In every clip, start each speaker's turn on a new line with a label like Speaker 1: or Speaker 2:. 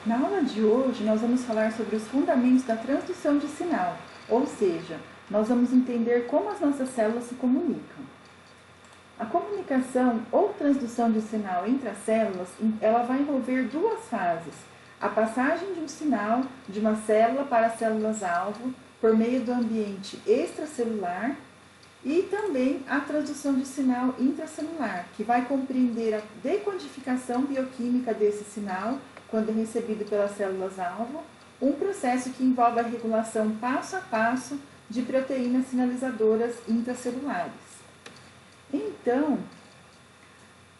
Speaker 1: Na aula de hoje, nós vamos falar sobre os fundamentos da transdução de sinal, ou seja, nós vamos entender como as nossas células se comunicam. A comunicação ou transdução de sinal entre as células, ela vai envolver duas fases: a passagem de um sinal de uma célula para células-alvo por meio do ambiente extracelular e também a transdução de sinal intracelular, que vai compreender a decodificação bioquímica desse sinal quando é recebido pelas células-alvo, um processo que envolve a regulação passo a passo de proteínas sinalizadoras intracelulares. Então,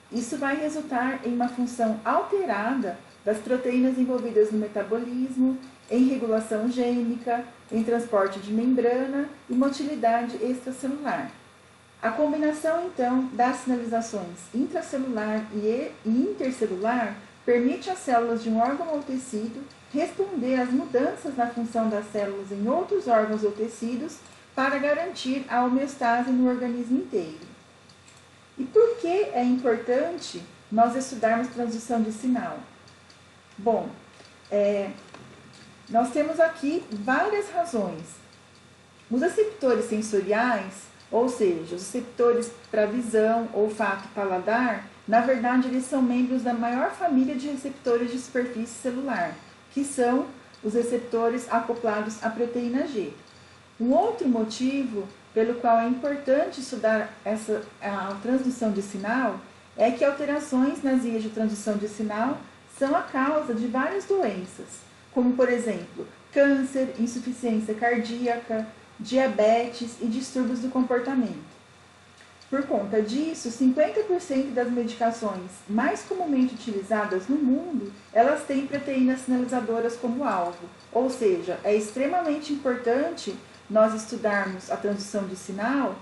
Speaker 1: isso vai resultar em uma função alterada das proteínas envolvidas no metabolismo, em regulação gênica, em transporte de membrana e motilidade extracelular. A combinação, então, das sinalizações intracelular e intercelular permite às células de um órgão ou tecido responder às mudanças na função das células em outros órgãos ou tecidos para garantir a homeostase no organismo inteiro. E por que é importante nós estudarmos transdução de sinal? Bom, nós temos aqui várias razões. Os receptores sensoriais, ou seja, os receptores para visão, olfato e paladar, na verdade eles são membros da maior família de receptores de superfície celular, que são os receptores acoplados à proteína G. Um outro motivo pelo qual é importante estudar a transdução de sinal é que alterações nas vias de transdução de sinal são a causa de várias doenças, como, por exemplo, câncer, insuficiência cardíaca, diabetes e distúrbios do comportamento. Por conta disso, 50% das medicações mais comumente utilizadas no mundo, elas têm proteínas sinalizadoras como alvo, ou seja, é extremamente importante nós estudarmos a transdução de sinal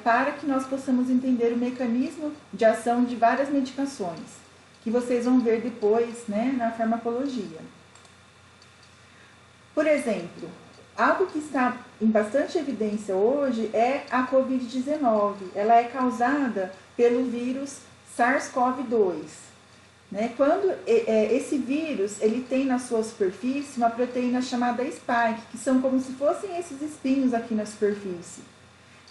Speaker 1: para que nós possamos entender o mecanismo de ação de várias medicações, que vocês vão ver depois, na farmacologia. Por exemplo, algo que está em bastante evidência hoje é a Covid-19. Ela é causada pelo vírus SARS-CoV-2. Quando esse vírus ele tem na sua superfície uma proteína chamada spike, que são como se fossem esses espinhos aqui na superfície.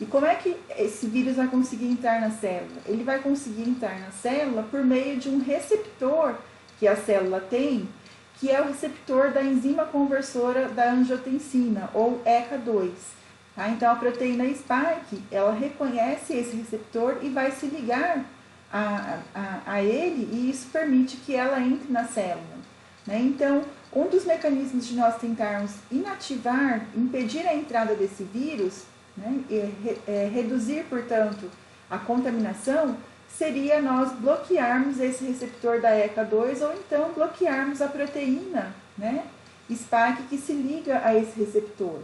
Speaker 1: E como é que esse vírus vai conseguir entrar na célula? Ele vai conseguir entrar na célula por meio de um receptor que a célula tem, que é o receptor da enzima conversora da angiotensina, ou ECA2. Então, a proteína spike, ela reconhece esse receptor e vai se ligar a ele, e isso permite que ela entre na célula. Então, um dos mecanismos de nós tentarmos inativar, impedir a entrada desse vírus, reduzir, portanto, a contaminação, seria nós bloquearmos esse receptor da ECA2 ou então bloquearmos a proteína, spike que se liga a esse receptor.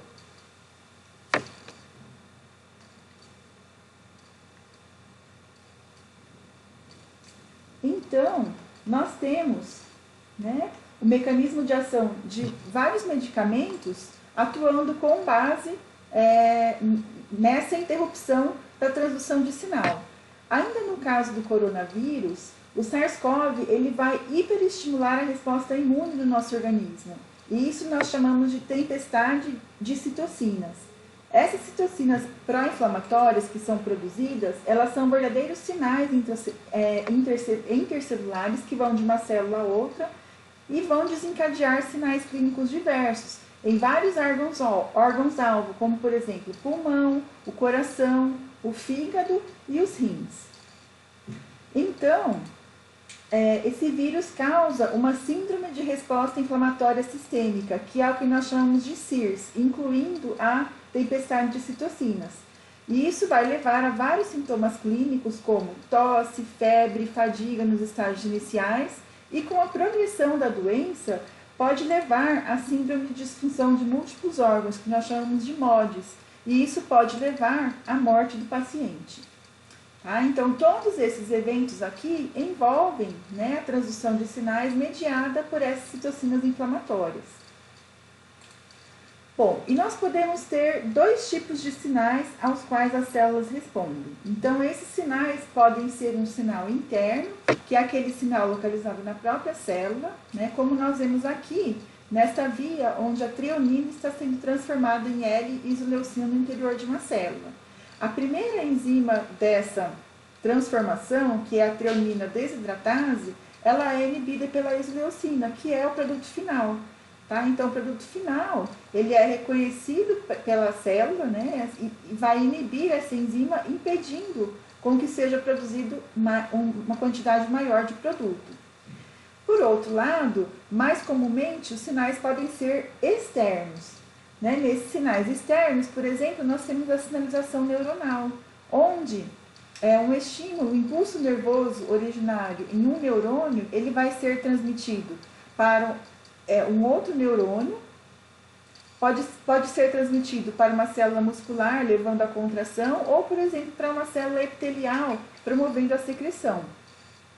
Speaker 1: Então, nós temos o mecanismo de ação de vários medicamentos atuando com base nessa interrupção da transdução de sinal. Ainda no caso do coronavírus, o SARS-CoV ele vai hiperestimular a resposta imune do nosso organismo. E isso nós chamamos de tempestade de citocinas. Essas citocinas pró-inflamatórias que são produzidas, elas são verdadeiros sinais intercelulares que vão de uma célula a outra e vão desencadear sinais clínicos diversos em vários órgãos-alvo, como, por exemplo, o pulmão, o coração, o fígado e os rins. Então, esse vírus causa uma síndrome de resposta inflamatória sistêmica, que é o que nós chamamos de SIRS, incluindo a tempestade de citocinas. E isso vai levar a vários sintomas clínicos, como tosse, febre, fadiga nos estágios iniciais, e com a progressão da doença, pode levar a síndrome de disfunção de múltiplos órgãos, que nós chamamos de MODs, e isso pode levar à morte do paciente. Então, todos esses eventos aqui envolvem a transdução de sinais mediada por essas citocinas inflamatórias. Bom, e nós podemos ter dois tipos de sinais aos quais as células respondem. Então, esses sinais podem ser um sinal interno, que é aquele sinal localizado na própria célula, né? Como nós vemos aqui, nesta via onde a treonina está sendo transformada em L-isoleucina no interior de uma célula. A primeira enzima dessa transformação, que é a treonina desidratase, ela é inibida pela isoleucina, que é o produto final. Tá? Então, o produto final, ele é reconhecido pela célula, né, e vai inibir essa enzima, impedindo com que seja produzido uma quantidade maior de produto. Por outro lado, mais comumente, os sinais podem ser externos. Né? Nesses sinais externos, por exemplo, nós temos a sinalização neuronal, onde um estímulo, o impulso nervoso originário em um neurônio, ele vai ser transmitido para um outro neurônio, pode ser transmitido para uma célula muscular, levando à contração, ou, por exemplo, para uma célula epitelial, promovendo a secreção.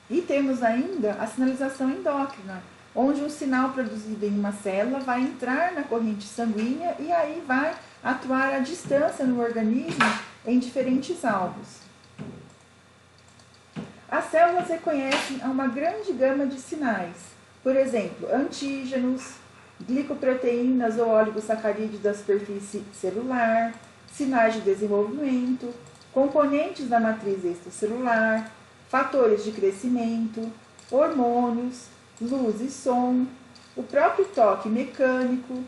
Speaker 1: E temos ainda a sinalização endócrina, onde um sinal produzido em uma célula vai entrar na corrente sanguínea e aí vai atuar à distância no organismo em diferentes alvos. As células reconhecem uma grande gama de sinais. Por exemplo, antígenos, glicoproteínas ou oligosacarídeos da superfície celular, sinais de desenvolvimento, componentes da matriz extracelular, fatores de crescimento, hormônios, luz e som, o próprio toque mecânico,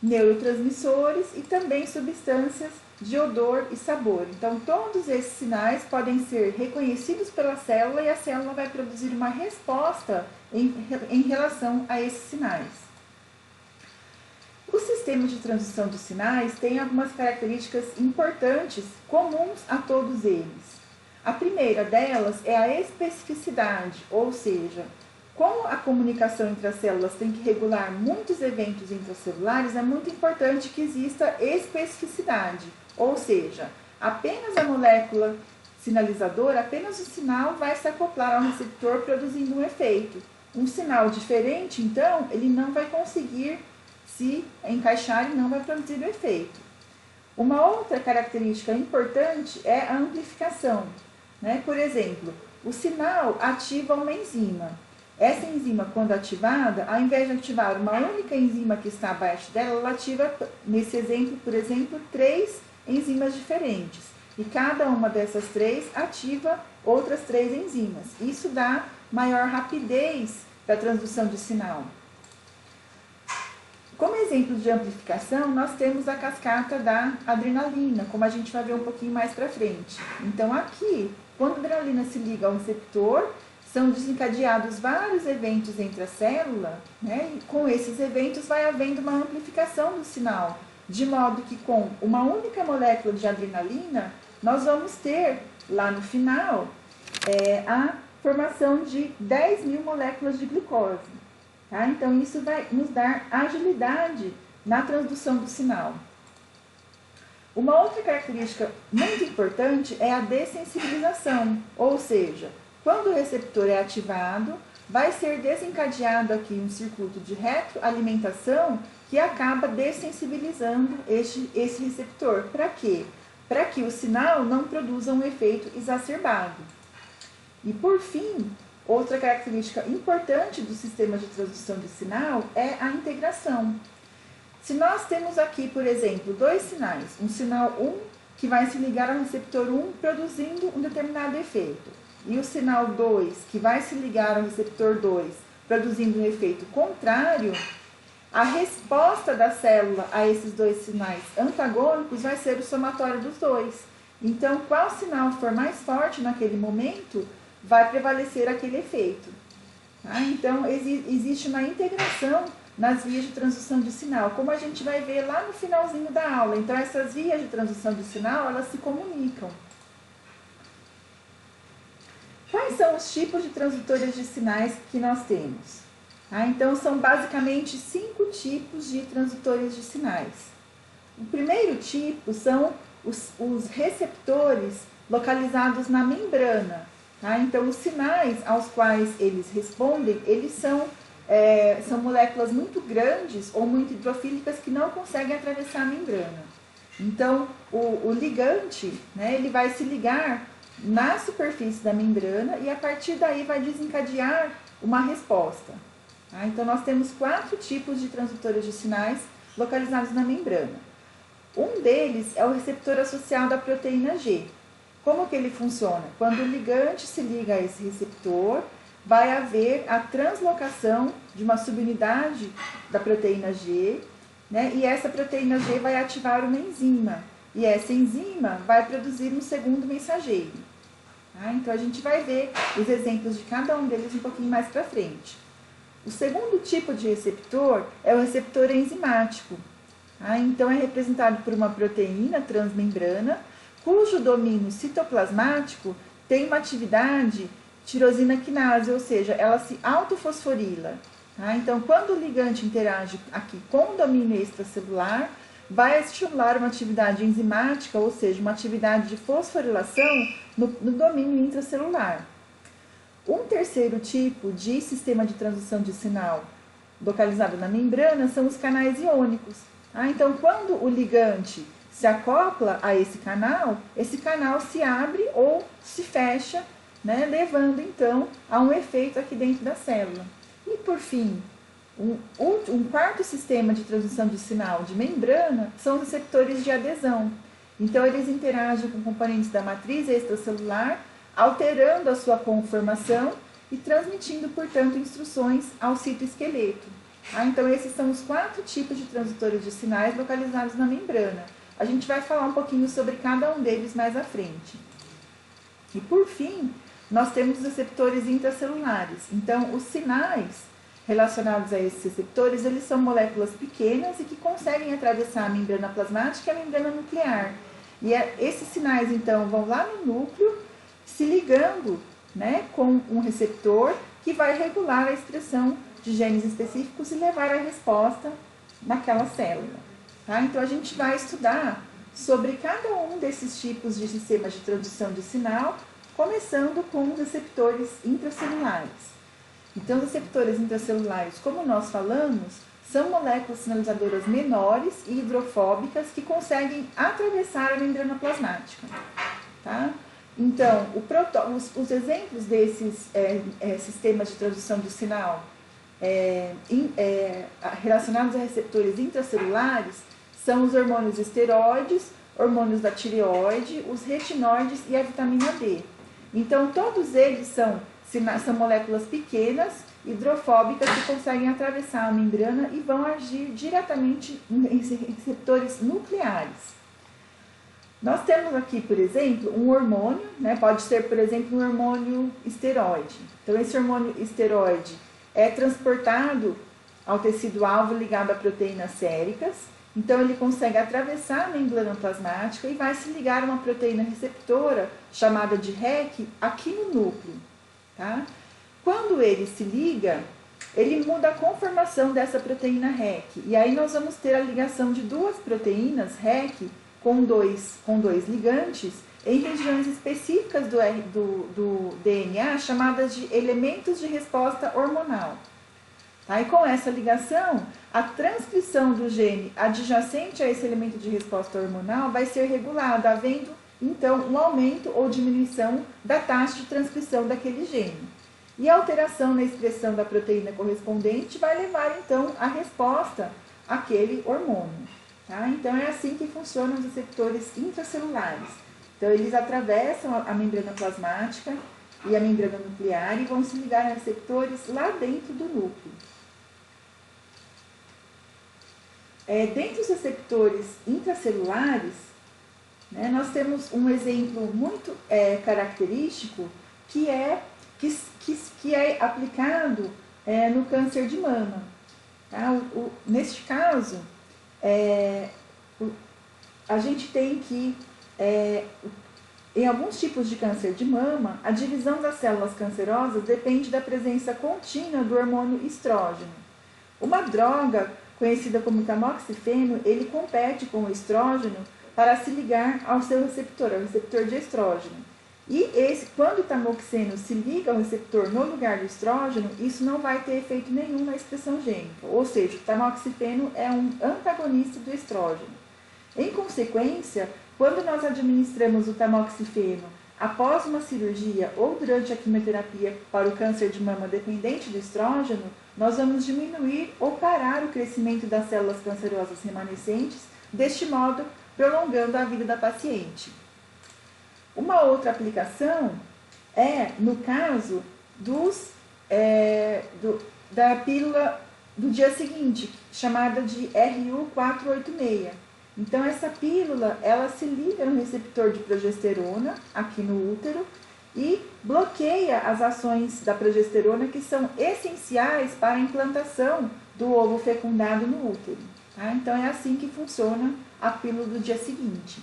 Speaker 1: neurotransmissores e também substâncias de odor e sabor. Então, todos esses sinais podem ser reconhecidos pela célula e a célula vai produzir uma resposta em relação a esses sinais. O sistema de transdução de sinais tem algumas características importantes comuns a todos eles. A primeira delas é a especificidade, ou seja, como a comunicação entre as células tem que regular muitos eventos intracelulares, é muito importante que exista especificidade, ou seja, apenas a molécula sinalizadora, apenas o sinal vai se acoplar ao receptor produzindo um efeito. Um sinal diferente, então, ele não vai conseguir se encaixar e não vai produzir o efeito. Uma outra característica importante é a amplificação. Né? Por exemplo, o sinal ativa uma enzima. Essa enzima, quando ativada, ao invés de ativar uma única enzima que está abaixo dela, ela ativa, nesse exemplo, por exemplo, 3 enzimas diferentes. E cada uma dessas 3 ativa outras 3 enzimas. Isso dá maior rapidez para a transdução de sinal. Como exemplo de amplificação, nós temos a cascata da adrenalina, como a gente vai ver um pouquinho mais para frente. Então, aqui, quando a adrenalina se liga ao receptor, são desencadeados vários eventos entre a célula, né? E com esses eventos vai havendo uma amplificação do sinal, de modo que com uma única molécula de adrenalina, nós vamos ter, lá no final, a formação de 10.000 moléculas de glicose. Tá? Então, isso vai nos dar agilidade na transdução do sinal. Uma outra característica muito importante é a dessensibilização, ou seja, quando o receptor é ativado, vai ser desencadeado aqui um circuito de retroalimentação que acaba dessensibilizando esse receptor. Para quê? Para que o sinal não produza um efeito exacerbado. E por fim, outra característica importante do sistema de transdução de sinal é a integração. Se nós temos aqui, por exemplo, 2 sinais, um sinal 1 que vai se ligar ao receptor 1 produzindo um determinado efeito, e o sinal 2 que vai se ligar ao receptor 2 produzindo um efeito contrário, a resposta da célula a esses 2 sinais antagônicos vai ser o somatório dos 2. Então, qual sinal for mais forte naquele momento, vai prevalecer aquele efeito. Tá? Então, existe uma integração nas vias de transdução de sinal, como a gente vai ver lá no finalzinho da aula. Então, essas vias de transdução de sinal, elas se comunicam. Quais são os tipos de transdutores de sinais que nós temos? Tá? Então, são basicamente 5 tipos de transdutores de sinais. O primeiro tipo são os receptores localizados na membrana. Tá? Então, os sinais aos quais eles respondem, eles são são moléculas muito grandes ou muito hidrofílicas que não conseguem atravessar a membrana. Então, o ligante, né, ele vai se ligar na superfície da membrana e a partir daí vai desencadear uma resposta. Tá? Então, nós temos 4 tipos de transdutores de sinais localizados na membrana. Um deles é o receptor associado à proteína G. Como que ele funciona? Quando o ligante se liga a esse receptor, vai haver a translocação de uma subunidade da proteína G, né? E essa proteína G vai ativar uma enzima. E essa enzima vai produzir um segundo mensageiro. Tá? Então, a gente vai ver os exemplos de cada um deles um pouquinho mais para frente. O segundo tipo de receptor é o receptor enzimático. Tá? Então, é representado por uma proteína transmembrana, cujo domínio citoplasmático tem uma atividade tirosina quinase, ou seja, ela se autofosforila. Tá? Então, quando o ligante interage aqui com o domínio extracelular, vai estimular uma atividade enzimática, ou seja, uma atividade de fosforilação no domínio intracelular. Um terceiro tipo de sistema de transdução de sinal localizado na membrana são os canais iônicos. Tá? Então, quando o ligante se acopla a esse canal se abre ou se fecha, né, levando então a um efeito aqui dentro da célula. E por fim, um quarto sistema de transdução de sinal de membrana são os receptores de adesão. Então, eles interagem com componentes da matriz extracelular, alterando a sua conformação e transmitindo, portanto, instruções ao citoesqueleto. Tá? Então, esses são os 4 tipos de transdutores de sinais localizados na membrana. A gente vai falar um pouquinho sobre cada um deles mais à frente. E, por fim, nós temos os receptores intracelulares. Então, os sinais relacionados a esses receptores, eles são moléculas pequenas e que conseguem atravessar a membrana plasmática e a membrana nuclear. E esses sinais, então, vão lá no núcleo, se ligando, né, com um receptor que vai regular a expressão de genes específicos e levar a resposta naquela célula. Tá? Então, a gente vai estudar sobre cada um desses tipos de sistemas de transdução de sinal, começando com os receptores intracelulares. Então, os receptores intracelulares, como nós falamos, são moléculas sinalizadoras menores e hidrofóbicas que conseguem atravessar a membrana plasmática. Tá? Então, os exemplos desses sistemas de transdução de sinal relacionados a receptores intracelulares são os hormônios esteroides, hormônios da tireoide, os retinóides e a vitamina D. Então, todos eles são moléculas pequenas, hidrofóbicas, que conseguem atravessar a membrana e vão agir diretamente em receptores nucleares. Nós temos aqui, por exemplo, um hormônio, né? Pode ser, por exemplo, um hormônio esteroide. Então, esse hormônio esteroide é transportado ao tecido-alvo ligado a proteínas séricas. Então, ele consegue atravessar a membrana plasmática e vai se ligar a uma proteína receptora, chamada de REC, aqui no núcleo. Tá? Quando ele se liga, ele muda a conformação dessa proteína REC. E aí nós vamos ter a ligação de 2 proteínas REC com dois ligantes em regiões específicas do DNA, chamadas de elementos de resposta hormonal. Tá? E com essa ligação, a transcrição do gene adjacente a esse elemento de resposta hormonal vai ser regulada, havendo, então, um aumento ou diminuição da taxa de transcrição daquele gene. E a alteração na expressão da proteína correspondente vai levar, então, a resposta àquele hormônio. Tá? Então, é assim que funcionam os receptores intracelulares. Então, eles atravessam a membrana plasmática e a membrana nuclear e vão se ligar a receptores lá dentro do núcleo. Dentre os receptores intracelulares, né, nós temos um exemplo muito característico que é aplicado no câncer de mama. Tá? Neste caso, a gente tem que, em alguns tipos de câncer de mama, a divisão das células cancerosas depende da presença contínua do hormônio estrógeno. Uma droga conhecida como tamoxifeno, ele compete com o estrógeno para se ligar ao seu receptor, ao receptor de estrógeno. Quando o tamoxeno se liga ao receptor no lugar do estrógeno, isso não vai ter efeito nenhum na expressão gênica, ou seja, o tamoxifeno é um antagonista do estrógeno. Em consequência, quando nós administramos o tamoxifeno após uma cirurgia ou durante a quimioterapia para o câncer de mama dependente do estrógeno, nós vamos diminuir ou parar o crescimento das células cancerosas remanescentes, deste modo prolongando a vida da paciente. Uma outra aplicação é no caso da pílula do dia seguinte, chamada de RU486. Então, essa pílula, ela se liga no receptor de progesterona, aqui no útero, e bloqueia as ações da progesterona que são essenciais para a implantação do ovo fecundado no útero. Tá? Então, é assim que funciona a pílula do dia seguinte,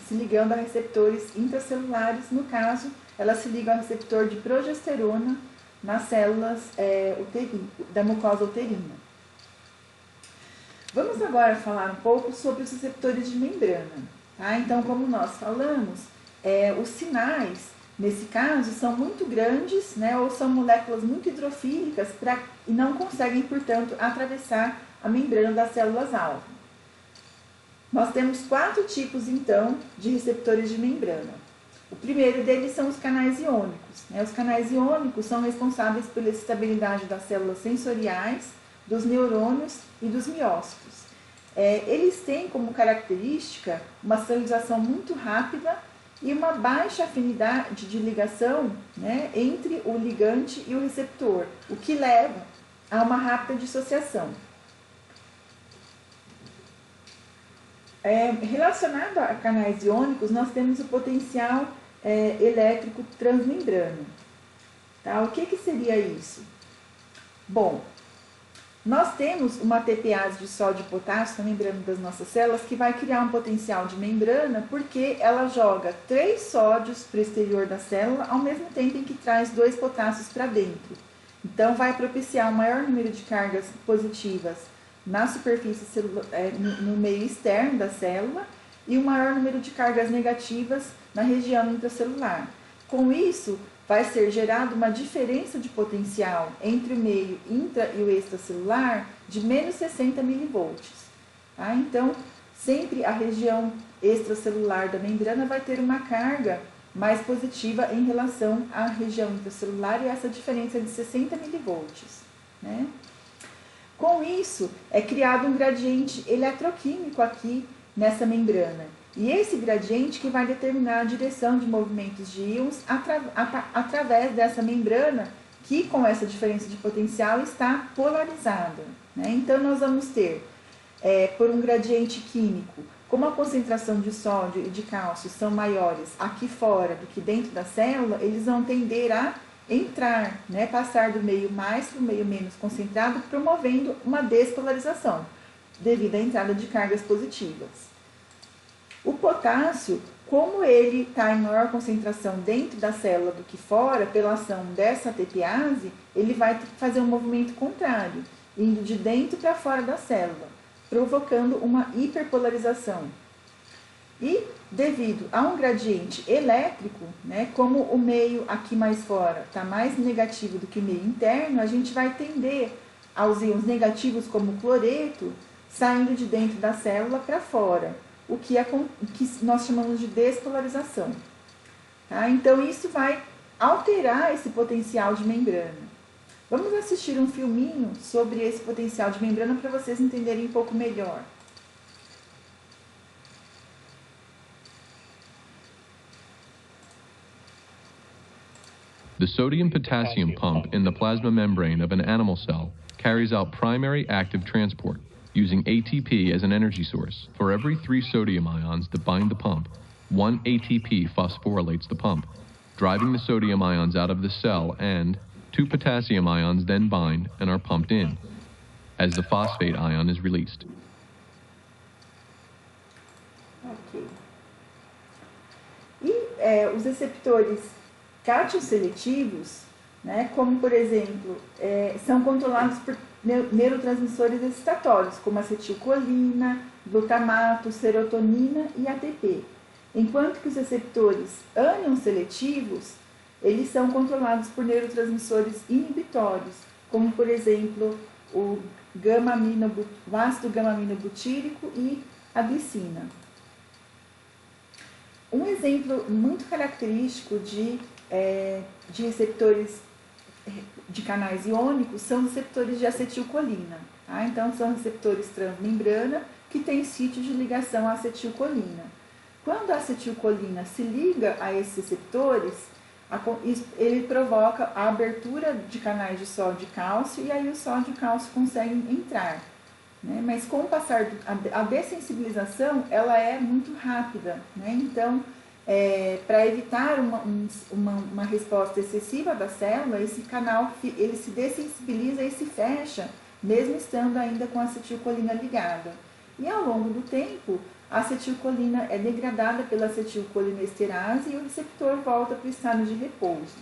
Speaker 1: se ligando a receptores intracelulares. No caso, ela se liga ao receptor de progesterona nas células da mucosa uterina. Vamos agora falar um pouco sobre os receptores de membrana. Tá? Então, como nós falamos, os sinais, nesse caso, são muito grandes, né, ou são moléculas muito hidrofílicas e não conseguem, portanto, atravessar a membrana das células-alvo. Nós temos 4 tipos, então, de receptores de membrana. O primeiro deles são os canais iônicos. Né? Os canais iônicos são responsáveis pela estabilidade das células sensoriais, dos neurônios e dos miócitos. Eles têm como característica uma sinalização muito rápida e uma baixa afinidade de ligação, né, entre o ligante e o receptor, o que leva a uma rápida dissociação. Relacionado a canais iônicos, nós temos o potencial elétrico transmembrana. Tá? O que seria isso? Bom, nós temos uma TPase de sódio e potássio na membrana das nossas células que vai criar um potencial de membrana porque ela joga 3 sódios para o exterior da célula ao mesmo tempo em que traz 2 potássios para dentro. Então, vai propiciar um maior número de cargas positivas na superfície celular, no meio externo da célula, e um maior número de cargas negativas na região intracelular. Com isso, vai ser gerada uma diferença de potencial entre o meio intra e o extracelular de menos 60 mV. Tá? Então, sempre a região extracelular da membrana vai ter uma carga mais positiva em relação à região intracelular, e essa diferença é de 60 mV. Né? Com isso, é criado um gradiente eletroquímico aqui nessa membrana. E esse gradiente que vai determinar a direção de movimentos de íons através dessa membrana, que com essa diferença de potencial está polarizada. Né? Então, nós vamos ter, por um gradiente químico, como a concentração de sódio e de cálcio são maiores aqui fora do que dentro da célula, eles vão tender a entrar, né? Passar do meio mais para o meio menos concentrado, promovendo uma despolarização, devido à entrada de cargas positivas. O potássio, como ele está em maior concentração dentro da célula do que fora, pela ação dessa TPase, ele vai fazer um movimento contrário, indo de dentro para fora da célula, provocando uma hiperpolarização. E devido a um gradiente elétrico, né, como o meio aqui mais fora está mais negativo do que o meio interno, a gente vai tender aos íons negativos como o cloreto saindo de dentro da célula para fora, o que nós chamamos de despolarização. Tá? Então, isso vai alterar esse potencial de membrana. Vamos assistir um filminho sobre esse potencial de membrana para vocês entenderem um pouco melhor.
Speaker 2: The sodium-potassium pump in the plasma membrane of an animal cell carries out primary active transport, using ATP as an energy source. For every 3 sodium ions that bind the pump, 1 ATP phosphorylates the pump, driving the sodium ions out of the cell, and 2 potassium ions then bind and are pumped in, as the phosphate ion is released.
Speaker 1: Ok. E os receptores cátion-seletivos, né, como por exemplo, são controlados por neurotransmissores excitatórios, como acetilcolina, glutamato, serotonina e ATP. enquanto que os receptores ânion seletivos, eles são controlados por neurotransmissores inibitórios, como, por exemplo, o ácido gama-aminobutírico e a glicina. Um exemplo muito característico de receptores de canais iônicos são os receptores de acetilcolina. Tá? Então, são receptores transmembrana que têm sítio de ligação à acetilcolina. Quando a acetilcolina se liga a esses receptores, ele provoca a abertura de canais de sódio e cálcio, e aí o sódio e o cálcio conseguem entrar. Né? Mas com o passar, a dessensibilização, ela é muito rápida. Né? Então, para evitar uma resposta excessiva da célula, esse canal ele se dessensibiliza e se fecha, mesmo estando ainda com a acetilcolina ligada. E ao longo do tempo, a acetilcolina é degradada pela acetilcolinesterase e o receptor volta para o estado de repouso.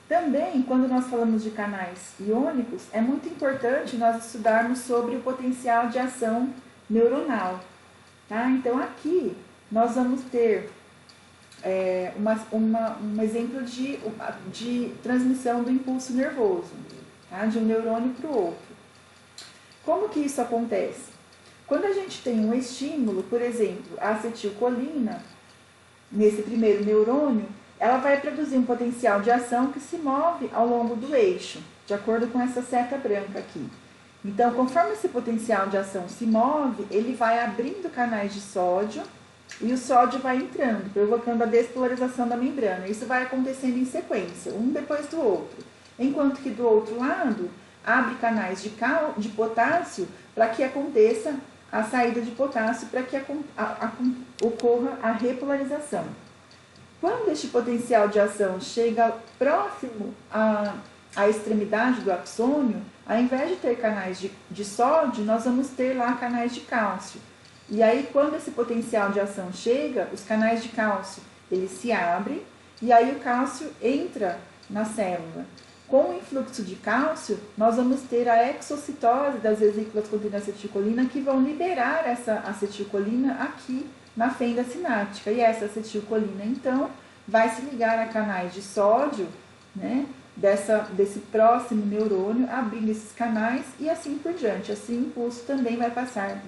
Speaker 1: Também, quando nós falamos de canais iônicos, é muito importante nós estudarmos sobre o potencial de ação neuronal. Tá? Então, aqui nós vamos ter um exemplo de transmissão do impulso nervoso, tá? De um neurônio para o outro. Como que isso acontece? Quando a gente tem um estímulo, por exemplo, a acetilcolina, nesse primeiro neurônio, ela vai produzir um potencial de ação que se move ao longo do eixo, de acordo com essa seta branca aqui. Então, conforme esse potencial de ação se move, ele vai abrindo canais de sódio e o sódio vai entrando, provocando a despolarização da membrana. Isso vai acontecendo em sequência, um depois do outro. Enquanto que do outro lado, abre canais de potássio para que aconteça a saída de potássio, para que ocorra a repolarização. Quando este potencial de ação chega próximo à extremidade do axônio, ao invés de ter canais de sódio, nós vamos ter lá canais de cálcio. E aí, quando esse potencial de ação chega, os canais de cálcio, eles se abrem, e aí o cálcio entra na célula. Com o influxo de cálcio, nós vamos ter a exocitose das vesículas contendo acetilcolina, que vão liberar essa acetilcolina aqui na fenda sináptica. E essa acetilcolina, então, vai se ligar a canais de sódio, né, desse próximo neurônio, abrindo esses canais e assim por diante. Assim, o impulso também vai passar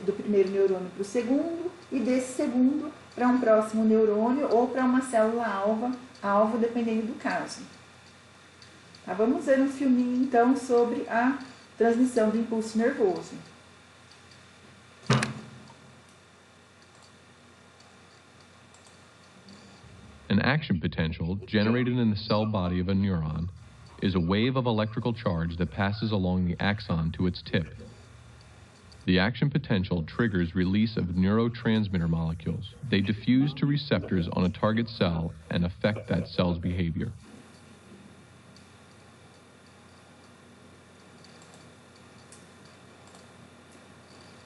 Speaker 1: do primeiro neurônio para o segundo, e desse segundo para um próximo neurônio ou para uma célula alvo, dependendo do caso. Tá, vamos ver um filminho, então, sobre a transmissão do impulso nervoso.
Speaker 2: An action potential generated in the cell body of a neuron is a wave of electrical charge that passes along the axon to its tip. The action potential triggers release of neurotransmitter molecules. They diffuse to receptors on a target cell and affect that cell's behavior.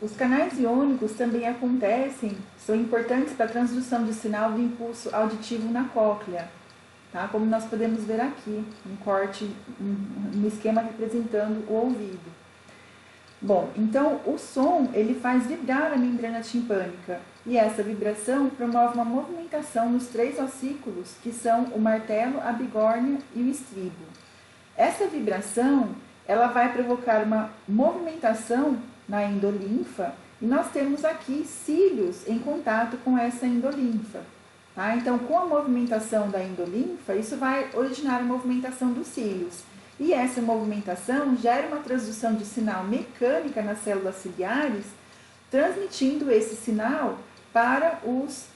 Speaker 1: Os canais iônicos também são importantes para a transdução de sinal do impulso auditivo na cóclea, tá? Como nós podemos ver aqui, um esquema representando o ouvido. Bom, então o som ele faz vibrar a membrana timpânica, e essa vibração promove uma movimentação nos 3 ossículos, que são o martelo, a bigórnia e o estribo. Essa vibração ela vai provocar uma movimentação na endolinfa, e nós temos aqui cílios em contato com essa endolinfa. Tá? Então, com a movimentação da endolinfa, isso vai originar a movimentação dos cílios. E essa movimentação gera uma transdução de sinal mecânica nas células ciliares, transmitindo esse sinal para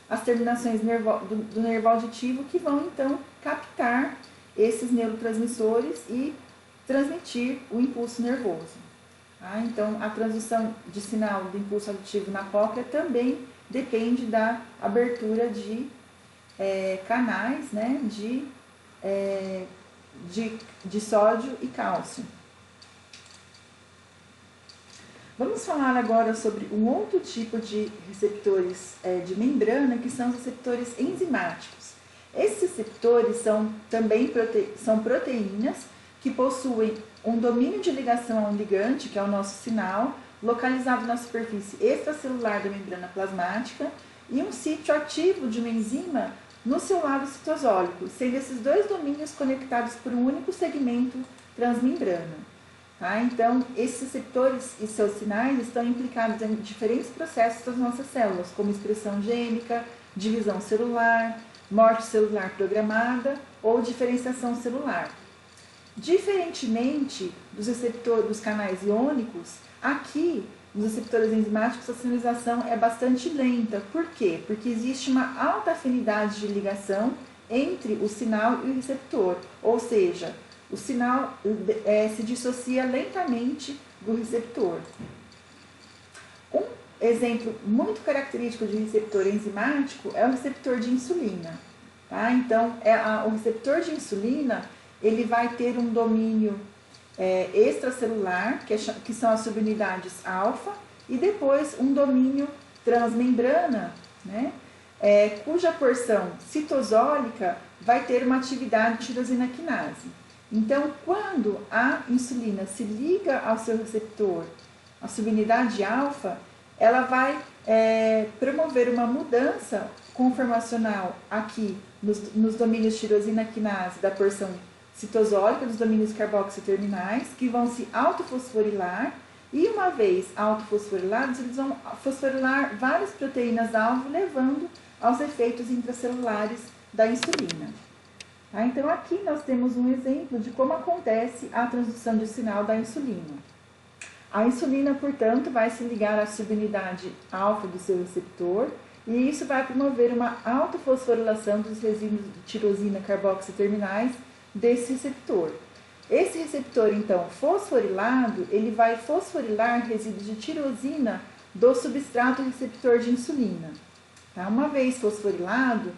Speaker 1: as terminações do nervo auditivo, que vão então captar esses neurotransmissores e transmitir o impulso nervoso. Tá? Então, a transdução de sinal do impulso auditivo na cóclea também depende da abertura de canais, né, de sódio e cálcio. Vamos falar agora sobre um outro tipo de receptores de membrana, que são os receptores enzimáticos. Esses receptores são proteínas que possuem um domínio de ligação a um ligante, que é o nosso sinal, localizado na superfície extracelular da membrana plasmática, e um sítio ativo de uma enzima no seu lado citosólico, sendo esses dois domínios conectados por um único segmento transmembrana. Tá? Então, esses receptores e seus sinais estão implicados em diferentes processos das nossas células, como expressão gênica, divisão celular, morte celular programada ou diferenciação celular. Diferentemente dos receptores dos canais iônicos, aqui nos receptores enzimáticos a sinalização é bastante lenta. Por quê? Porque existe uma alta afinidade de ligação entre o sinal e o receptor, ou seja, o sinal se dissocia lentamente do receptor. Um exemplo muito característico de receptor enzimático é o receptor de insulina. Tá? Então, o receptor de insulina ele vai ter um domínio extracelular, que são as subunidades alfa, e depois um domínio transmembrana, né? Cuja porção citosólica vai ter uma atividade tirosina quinase. Então, quando a insulina se liga ao seu receptor, a subunidade alfa, ela vai promover uma mudança conformacional aqui nos domínios tirosina quinase da porção citosólica, dos domínios carboxiterminais, que vão se autofosforilar, e uma vez autofosforilados, eles vão fosforilar várias proteínas-alvo, levando aos efeitos intracelulares da insulina. Tá? Então, aqui nós temos um exemplo de como acontece a transdução de sinal da insulina. A insulina, portanto, vai se ligar à subunidade alfa do seu receptor, e isso vai promover uma autofosforilação dos resíduos de tirosina carboxiterminais desse receptor. Esse receptor, então, fosforilado, ele vai fosforilar resíduos de tirosina do substrato receptor de insulina. Tá? Uma vez fosforilado,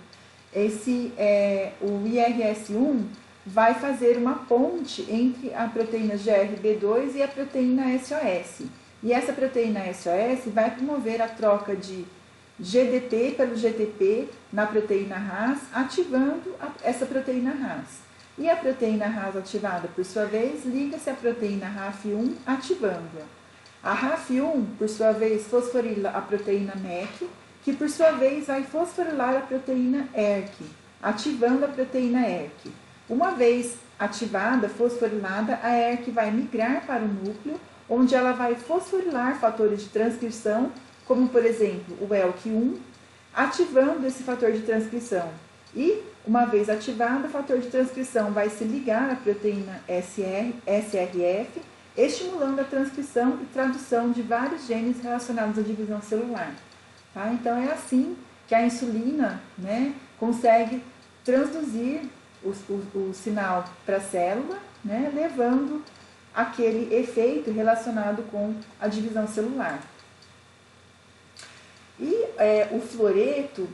Speaker 1: o IRS1 vai fazer uma ponte entre a proteína GRB2 e a proteína SOS. E essa proteína SOS vai promover a troca de GDP pelo GTP na proteína RAS, ativando essa proteína RAS. E a proteína RAS ativada, por sua vez, liga-se à proteína RAF1, ativando-a. A RAF1, por sua vez, fosforila a proteína MEC, que por sua vez vai fosforilar a proteína ERK, ativando a proteína ERK. Uma vez ativada, fosforilada, a ERK vai migrar para o núcleo, onde ela vai fosforilar fatores de transcrição, como por exemplo o ELK1, ativando esse fator de transcrição. E, uma vez ativado, o fator de transcrição vai se ligar à proteína SRF, estimulando a transcrição e tradução de vários genes relacionados à divisão celular. Tá? Então, é assim que a insulina, né, consegue transduzir o sinal para a célula, né, levando aquele efeito relacionado com a divisão celular. E o fluoreto,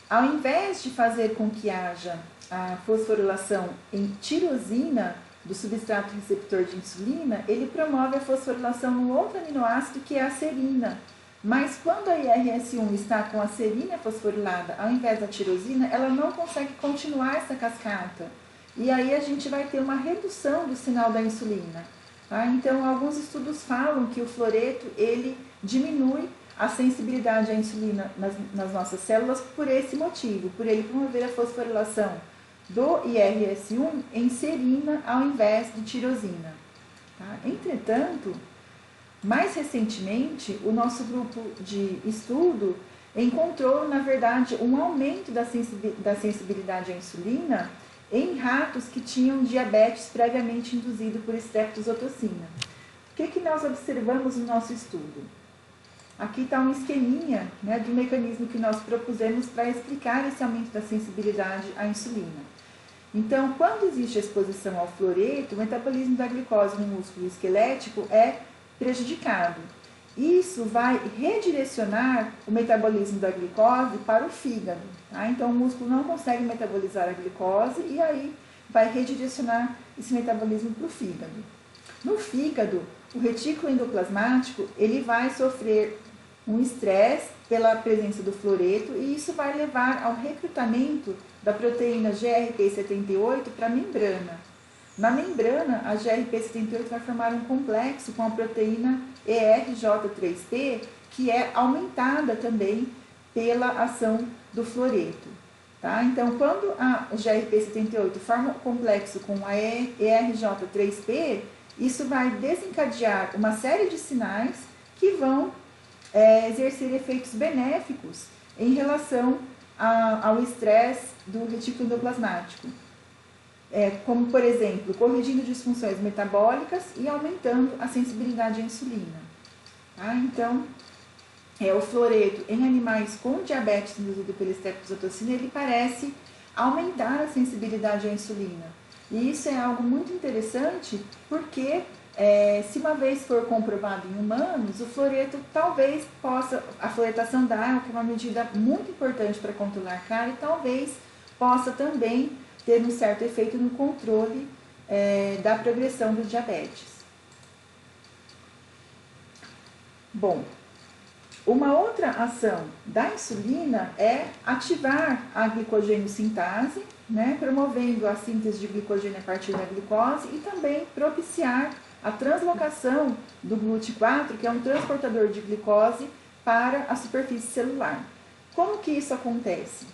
Speaker 1: ao invés de fazer com que haja a fosforilação em tirosina do substrato receptor de insulina, ele promove a fosforilação no outro aminoácido, que é a serina. Mas quando a IRS1 está com a serina fosforilada ao invés da tirosina, ela não consegue continuar essa cascata. E aí a gente vai ter uma redução do sinal da insulina. Tá? Então, alguns estudos falam que o fluoreto ele diminui a sensibilidade à insulina nas nossas células por esse motivo, por ele promover a fosforilação do IRS1 em serina ao invés de tirosina. Tá? Entretanto, mais recentemente, o nosso grupo de estudo encontrou, na verdade, um aumento da sensibilidade à insulina em ratos que tinham diabetes previamente induzido por streptozotocina. O que nós observamos no nosso estudo? Aqui está um esqueminha, né, do mecanismo que nós propusemos para explicar esse aumento da sensibilidade à insulina. Então, quando existe a exposição ao fluoreto, o metabolismo da glicose no músculo esquelético é prejudicado. Isso vai redirecionar o metabolismo da glicose para o fígado. Tá? Então, o músculo não consegue metabolizar a glicose e aí vai redirecionar esse metabolismo para o fígado. No fígado, o retículo endoplasmático ele vai sofrer um estresse pela presença do fluoreto e isso vai levar ao recrutamento da proteína GRP78 para a membrana. Na membrana, a GRP78 vai formar um complexo com a proteína ERJ3P, que é aumentada também pela ação do fluoreto. Tá? Então, quando a GRP78 forma um complexo com a ERJ3P, isso vai desencadear uma série de sinais que vão exercer efeitos benéficos em relação ao estresse do retículo endoplasmático. Como, por exemplo, corrigindo disfunções metabólicas e aumentando a sensibilidade à insulina. Tá? Então, o fluoreto em animais com diabetes induzido pela estreptozotocina, ele parece aumentar a sensibilidade à insulina. E isso é algo muito interessante porque, se uma vez for comprovado em humanos, o fluoreto talvez possa, a fluoretação da água, que é uma medida muito importante para controlar cárie, talvez possa também ter um certo efeito no controle da progressão do diabetes. Bom, uma outra ação da insulina é ativar a glicogênio sintase, né, promovendo a síntese de glicogênio a partir da glicose e também propiciar a translocação do GLUT4, que é um transportador de glicose, para a superfície celular. Como que isso acontece?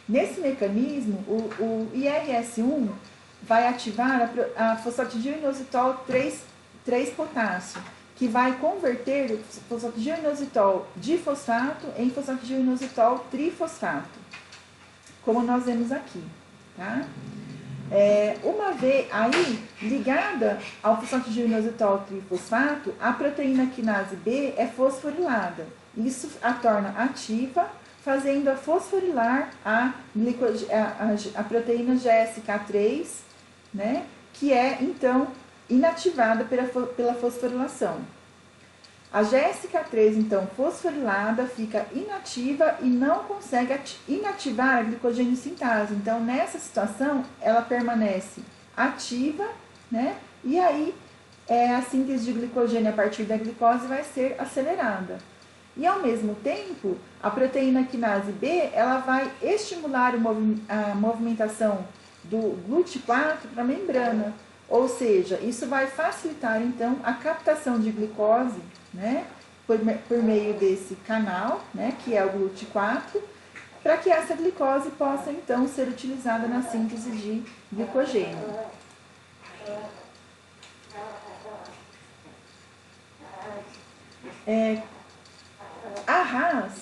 Speaker 1: Nesse mecanismo, o IRS1 vai ativar a fosfatidil-inositol 3-potássio, que vai converter o fosfatidil-inositol difosfato em fosfatidil-inositol trifosfato, como nós vemos aqui. Tá? Uma vez aí, ligada ao fosfatidil-inositol trifosfato, a proteína quinase B é fosforilada. Isso a torna ativa, fazendo-a fosforilar a proteína GSK3, né, que é, então, inativada pela fosforilação. A GSK3, então, fosforilada, fica inativa e não consegue inativar a glicogênio sintase. Então, nessa situação, ela permanece ativa, né, e aí a síntese de glicogênio a partir da glicose vai ser acelerada. E, ao mesmo tempo, a proteína quinase B, ela vai estimular a movimentação do GLUT4 para a membrana. Ou seja, isso vai facilitar, então, a captação de glicose, né, por meio desse canal, né, que é o GLUT4, para que essa glicose possa, então, ser utilizada na síntese de glicogênio. A RAS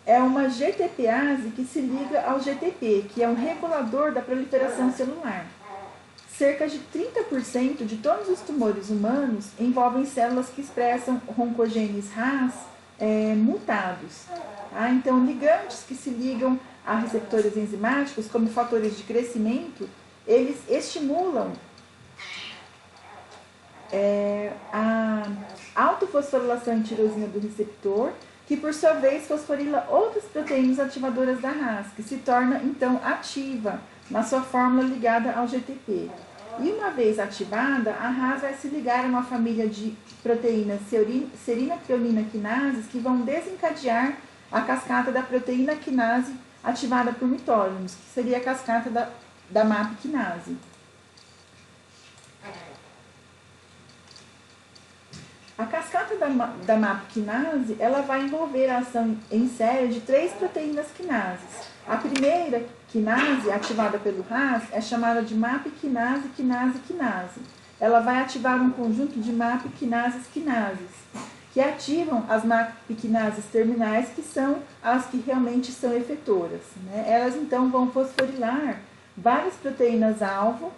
Speaker 1: é uma GTPase que se liga ao GTP, que é um regulador da proliferação celular. Cerca de 30% de todos os tumores humanos envolvem células que expressam roncogenes RAS mutados. Tá? Então, ligantes que se ligam a receptores enzimáticos, como fatores de crescimento, eles estimulam a autofosforilação em tirosina do receptor, que por sua vez fosforila outras proteínas ativadoras da RAS, que se torna então ativa na sua fórmula ligada ao GTP. E uma vez ativada, a RAS vai se ligar a uma família de proteínas serina-treonina quinases que vão desencadear a cascata da proteína quinase ativada por mitógenos, que seria a cascata da MAP quinase. A cascata da MAP quinase, ela vai envolver a ação em série de 3 proteínas quinases. A primeira quinase, ativada pelo RAS, é chamada de MAP quinase, quinase, quinase. Ela vai ativar um conjunto de MAP quinases, quinases, que ativam as MAP quinases terminais, que são as que realmente são efetoras. Né? Elas, então, vão fosforilar várias proteínas-alvo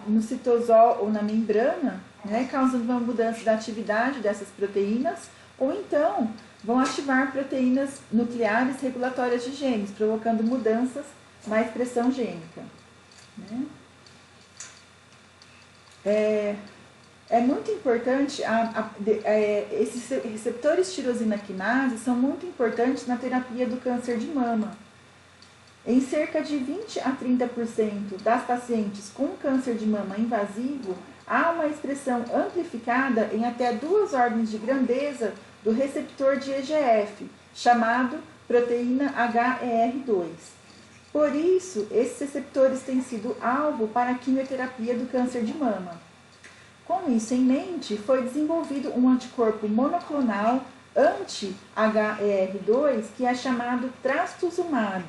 Speaker 1: no citosol ou na membrana, né, causando uma mudança da atividade dessas proteínas, ou então vão ativar proteínas nucleares regulatórias de genes, provocando mudanças na expressão gênica. Né? É muito importante, esses receptores tirosina quinase são muito importantes na terapia do câncer de mama. Em cerca de 20 a 30% das pacientes com câncer de mama invasivo, há uma expressão amplificada em até 2 ordens de grandeza do receptor de EGF, chamado proteína HER2. Por isso, esses receptores têm sido alvo para a quimioterapia do câncer de mama. Com isso em mente, foi desenvolvido um anticorpo monoclonal anti-HER2 que é chamado trastuzumab.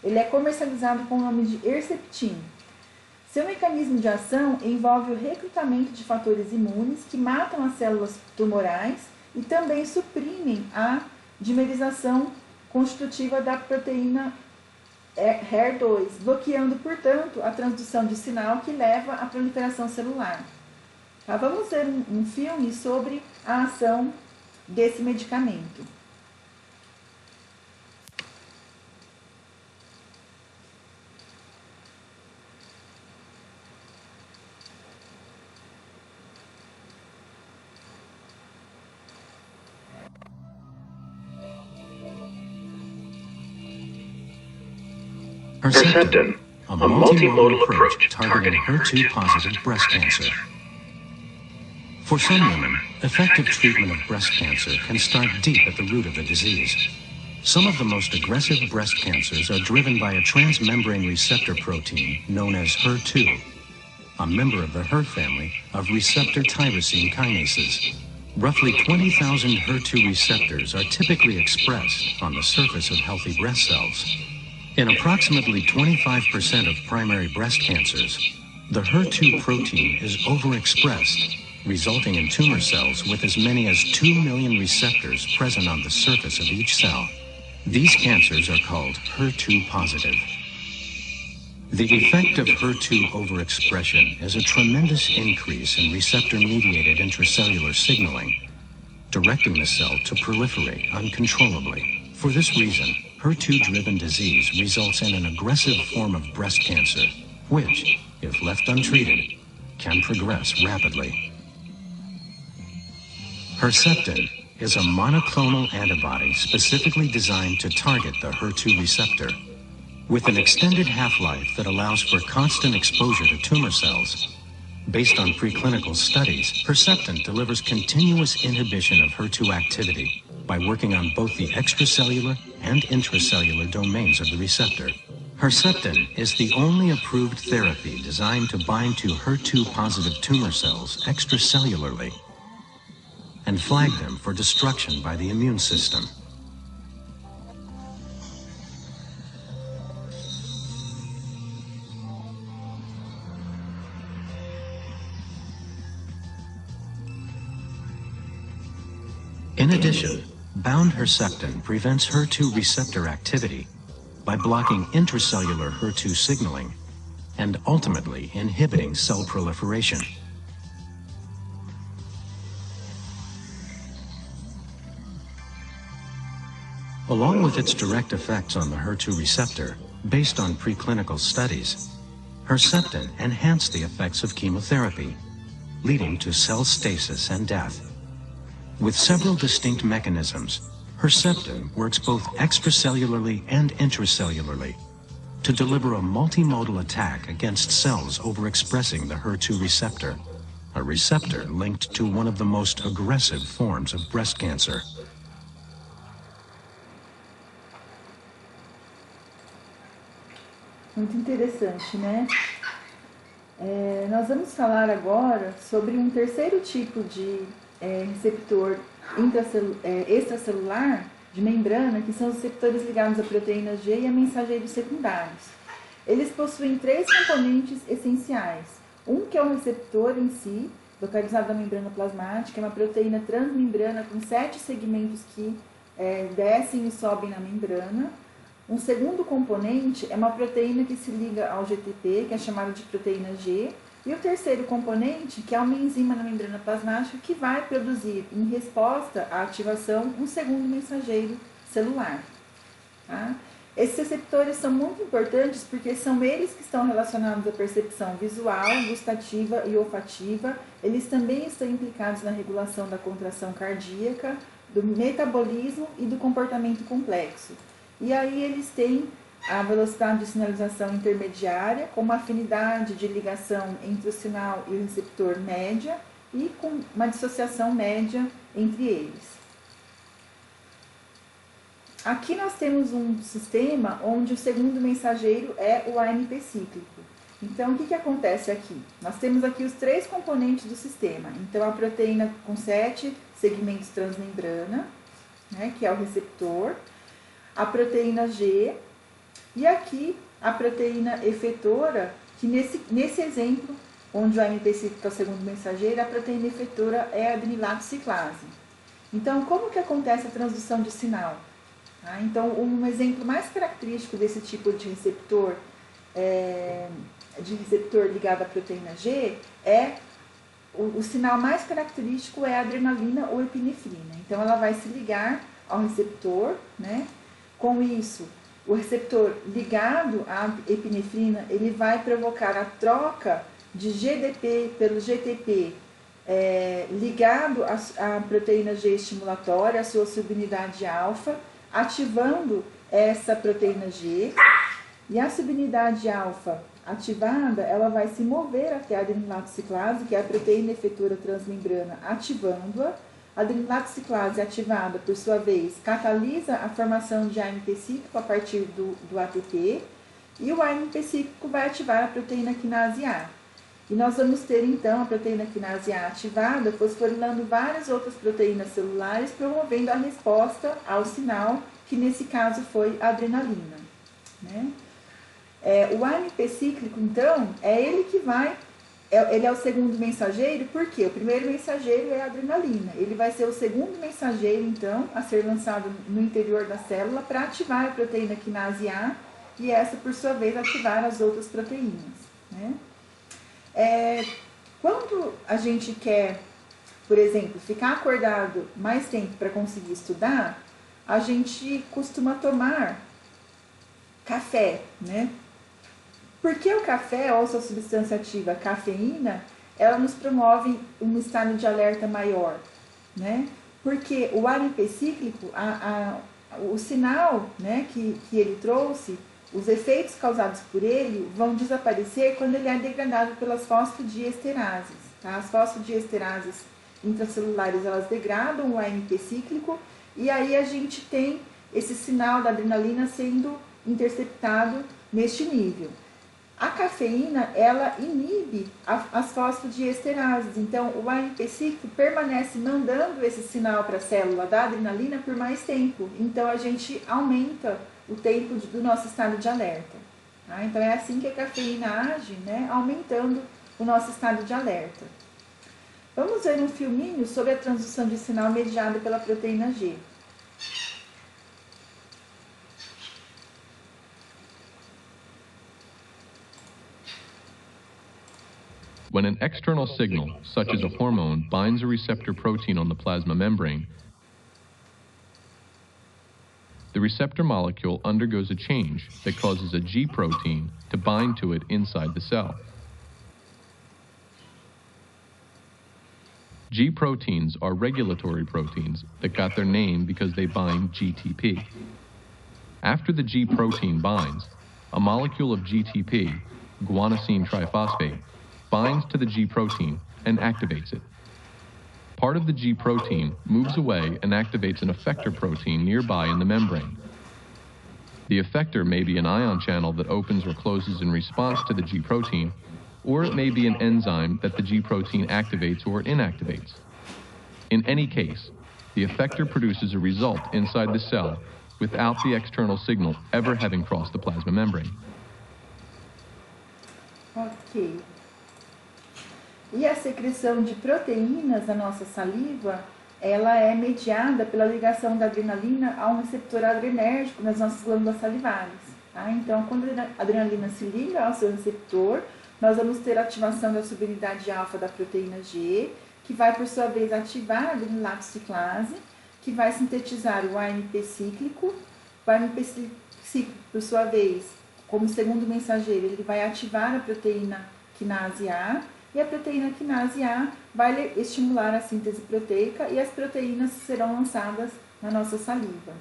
Speaker 1: Ele é comercializado com o nome de Herceptin. Seu mecanismo de ação envolve o recrutamento de fatores imunes que matam as células tumorais e também suprimem a dimerização constitutiva da proteína HER2, bloqueando, portanto, a transdução de sinal que leva à proliferação celular. Tá, vamos ver um filme sobre a ação desse medicamento.
Speaker 3: Herceptin, a multimodal approach targeting HER2-positive breast cancer.
Speaker 4: For some women, effective treatment of breast cancer can start deep at the root of the disease. Some of the most aggressive breast cancers are driven by a transmembrane receptor protein known as HER2, a member of the HER family of receptor tyrosine kinases. Roughly 20,000 HER2 receptors are typically expressed on the surface of healthy breast cells. In approximately 25% of primary breast cancers, the HER2 protein is overexpressed, resulting in tumor cells with as many as 2 million receptors present on the surface of each cell. These cancers are called HER2 positive. The effect of HER2 overexpression is a tremendous increase in receptor-mediated intracellular signaling, directing the cell to proliferate uncontrollably. For this reason, HER2-driven disease results in an aggressive form of breast cancer, which, if left untreated, can progress rapidly. Herceptin is a monoclonal antibody specifically designed to target the HER2 receptor. With an extended half-life that allows for constant exposure to tumor cells, based on preclinical studies, Herceptin delivers continuous inhibition of HER2 activity by working on both the extracellular and intracellular domains of the receptor. Herceptin is the only approved therapy designed to bind to HER2-positive tumor cells extracellularly and flag them for destruction by the immune system. In addition, bound Herceptin prevents HER2 receptor activity by blocking intracellular HER2 signaling and ultimately inhibiting cell proliferation. Along with its direct effects on the HER2 receptor, based on preclinical studies, Herceptin enhanced the effects of chemotherapy, leading to cell stasis and death. With several distinct mechanisms, Herceptin works both extracellularly and intracellularly to deliver a multimodal attack against cells overexpressing the HER2 receptor, a receptor linked to one of the most aggressive forms of breast cancer.
Speaker 1: Muito interessante, né? Nós vamos falar agora sobre um terceiro tipo de receptor extracelular de membrana, que são os receptores ligados à proteína G e a mensageiros secundários. Eles possuem três componentes essenciais. Um que é o receptor em si, localizado na membrana plasmática, é uma proteína transmembrana com 7 segmentos que descem e sobem na membrana. Um segundo componente é uma proteína que se liga ao GTP, que é chamada de proteína G. E o terceiro componente, que é uma enzima na membrana plasmática, que vai produzir, em resposta à ativação, um segundo mensageiro celular. Tá? Esses receptores são muito importantes porque são eles que estão relacionados à percepção visual, gustativa e olfativa. Eles também estão implicados na regulação da contração cardíaca, do metabolismo e do comportamento complexo. E aí eles têm a velocidade de sinalização intermediária, com uma afinidade de ligação entre o sinal e o receptor média e com uma dissociação média entre eles. Aqui nós temos um sistema onde o segundo mensageiro é o AMP cíclico. Então, o que acontece aqui? Nós temos aqui os 3 componentes do sistema. Então, a proteína com 7 segmentos transmembrana, né, que é o receptor, a proteína G, e aqui a proteína efetora, que nesse exemplo, onde o AMP cíclico é o segundo mensageiro, a proteína efetora é a adenilato ciclase. Então, como que acontece a transdução de sinal? Então, um exemplo mais característico desse tipo de receptor ligado à proteína G, o sinal mais característico é a adrenalina ou epinefrina. Então, ela vai se ligar ao receptor, né? Com isso, o receptor ligado à epinefrina, ele vai provocar a troca de GDP pelo GTP ligado à proteína G estimulatória, a sua subunidade alfa, ativando essa proteína G, e a subunidade alfa ativada, ela vai se mover até a adenilato ciclase, que é a proteína efetora transmembrana, ativando-a. A adenilato ciclase ativada, por sua vez, catalisa a formação de AMP cíclico a partir do ATP, e o AMP cíclico vai ativar a proteína quinase A. E nós vamos ter, então, a proteína quinase A ativada, fosforilando várias outras proteínas celulares, promovendo a resposta ao sinal, que nesse caso foi a adrenalina, né? O AMP cíclico, então, é ele que vai, ele é o segundo mensageiro, porque o primeiro mensageiro é a adrenalina. Ele vai ser o segundo mensageiro, então, a ser lançado no interior da célula para ativar a proteína quinase A, e essa, por sua vez, ativar as outras proteínas, né? Quando a gente quer, por exemplo, ficar acordado mais tempo para conseguir estudar, a gente costuma tomar café, né? Porque o café, ou sua substância ativa, a cafeína, ela nos promove um estado de alerta maior, né? Porque o AMP cíclico, o sinal, né, que ele trouxe, os efeitos causados por ele vão desaparecer quando ele é degradado pelas fosfodiesterases. Tá? As fosfodiesterases intracelulares, elas degradam o AMP cíclico, e aí a gente tem esse sinal da adrenalina sendo interceptado neste nível. A cafeína, ela inibe as fosfodiesterases, então o AMP cíclico permanece mandando esse sinal para a célula da adrenalina por mais tempo, então a gente aumenta o tempo do nosso estado de alerta. Tá? Então é assim que a cafeína age, né? Aumentando o nosso estado de alerta. Vamos ver um filminho sobre a transdução de sinal mediada pela proteína G.
Speaker 2: When an external signal, such as a hormone, binds a receptor protein on the plasma membrane, the receptor molecule undergoes a change that causes a G protein to bind to it inside the cell. G proteins are regulatory proteins that got their name because they bind GTP. After the G protein binds, a molecule of GTP, guanosine triphosphate, binds to the G protein and activates it. Part of the G protein moves away and activates an effector protein nearby in the membrane. The effector may be an ion channel that opens or closes in response to the G protein, or it may be an enzyme that the G protein activates or inactivates. In any case, the effector produces a result inside the cell without the external signal ever having crossed the plasma membrane.
Speaker 1: Ok. E a secreção de proteínas da nossa saliva, ela é mediada pela ligação da adrenalina a um receptor adrenérgico nas nossas glândulas salivares. Tá? Então, quando a adrenalina se liga ao seu receptor, nós vamos ter a ativação da subunidade alfa da proteína G, que vai, por sua vez, ativar a adenilato ciclase, que vai sintetizar o AMP cíclico. O AMP cíclico, por sua vez, como segundo mensageiro, ele vai ativar a proteína quinase A, e a proteína quinase A vai estimular a síntese proteica e as proteínas serão lançadas na nossa saliva.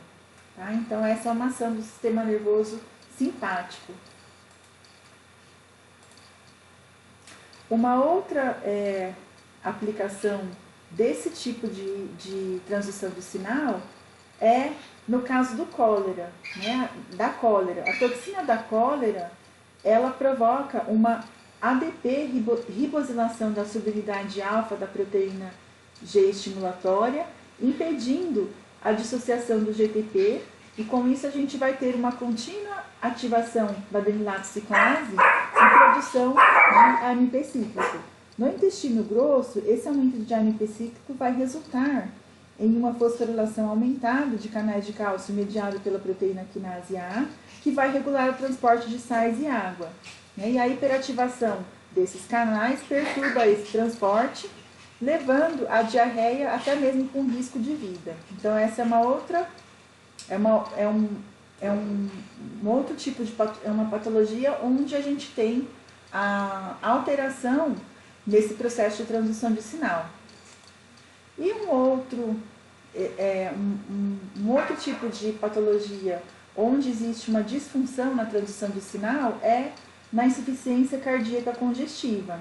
Speaker 1: Tá? Então, essa é uma ação do sistema nervoso simpático. Uma outra aplicação desse tipo de transdução de sinal é no caso do cólera, né, da cólera. A toxina da cólera, ela provoca uma ADP, ribosilação da solubilidade alfa da proteína G estimulatória, impedindo a dissociação do GTP, e com isso a gente vai ter uma contínua ativação da adenilato ciclase e produção de AMP cíclico. No intestino grosso, esse aumento de AMP cíclico vai resultar em uma fosforilação aumentada de canais de cálcio mediado pela proteína quinase A, que vai regular o transporte de sais e água. E a hiperativação desses canais perturba esse transporte, levando à diarreia até mesmo com risco de vida. Então essa é uma outra, um outro tipo de uma patologia onde a gente tem a alteração nesse processo de transdução de sinal. E um outro tipo de patologia onde existe uma disfunção na transdução de sinal é na insuficiência cardíaca congestiva.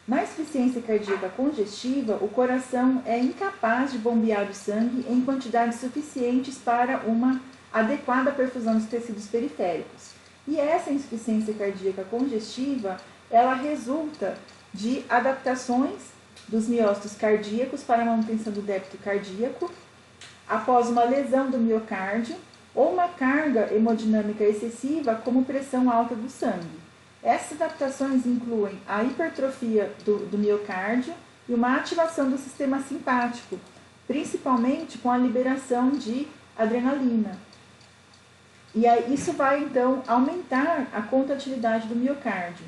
Speaker 1: Na insuficiência cardíaca congestiva, o coração é incapaz de bombear o sangue em quantidades suficientes para uma adequada perfusão dos tecidos periféricos. E essa insuficiência cardíaca congestiva, ela resulta de adaptações dos miócitos cardíacos para a manutenção do débito cardíaco, após uma lesão do miocárdio ou uma carga hemodinâmica excessiva, como pressão alta do sangue. Essas adaptações incluem a hipertrofia do miocárdio e uma ativação do sistema simpático, principalmente com a liberação de adrenalina. E aí, isso vai, então, aumentar a contratilidade do miocárdio.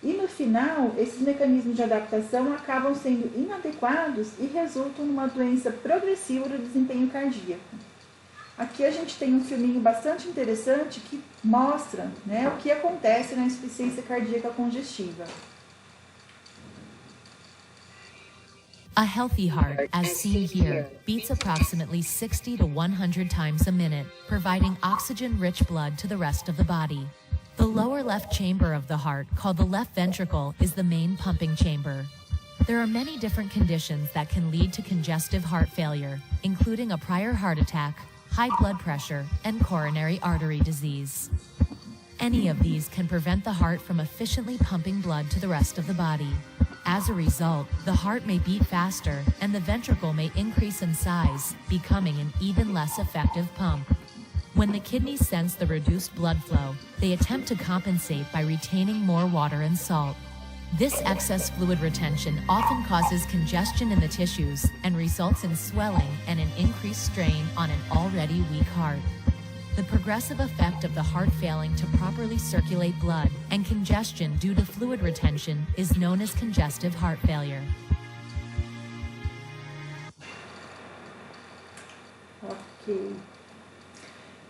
Speaker 1: E no final, esses mecanismos de adaptação acabam sendo inadequados e resultam numa doença progressiva do desempenho cardíaco. Aqui a gente tem um filminho bastante interessante que mostra, né, o que acontece na insuficiência cardíaca congestiva.
Speaker 5: A healthy heart, as seen here, beats approximately 60 to 100 times a minute, providing oxygen-rich blood to the rest of the body. The lower left chamber of the heart, called the left ventricle, is the main pumping chamber. There are many different conditions that can lead to congestive heart failure, including a prior heart attack, high blood pressure, and coronary artery disease. Any of these can prevent the heart from efficiently pumping blood to the rest of the body. As a result, the heart may beat faster, and the ventricle may increase in size, becoming an even less effective pump. When the kidneys sense the reduced blood flow, they attempt to compensate by retaining more water and salt. This excess fluid retention often causes congestion in the tissues and results in swelling and an increased strain on an already weak heart. The progressive effect of the heart failing to properly circulate blood and congestion due to fluid retention is known as congestive heart failure.
Speaker 1: Ok.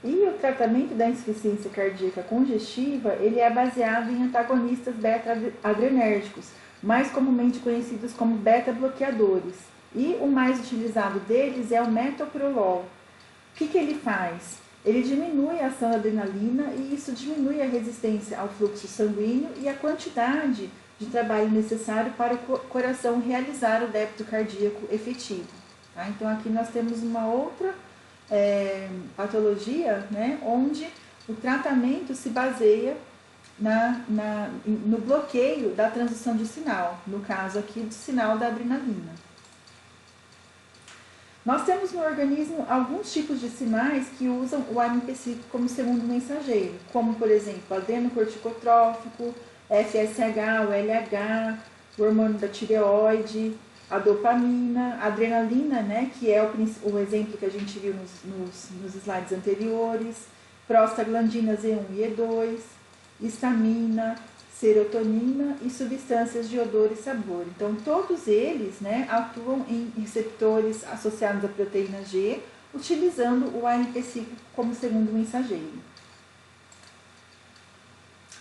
Speaker 1: E o tratamento da insuficiência cardíaca congestiva, ele é baseado em antagonistas beta-adrenérgicos, mais comumente conhecidos como beta-bloqueadores. E o mais utilizado deles é o metoprolol. O que ele faz? Ele diminui a ação da adrenalina e isso diminui a resistência ao fluxo sanguíneo e a quantidade de trabalho necessário para o coração realizar o débito cardíaco efetivo. Tá? Então, aqui nós temos uma outra patologia, né, onde o tratamento se baseia no bloqueio da transdução de sinal, no caso aqui do sinal da adrenalina. Nós temos no organismo alguns tipos de sinais que usam o AMP cíclico como segundo mensageiro, como por exemplo, adrenocorticotrófico, FSH, o LH, o hormônio da tireoide, a dopamina, a adrenalina, né, que é o exemplo que a gente viu nos slides anteriores, prostaglandinas E1 e E2, histamina, serotonina e substâncias de odor e sabor. Então, todos eles, né, atuam em receptores associados à proteína G, utilizando o AMP cíclico como segundo mensageiro.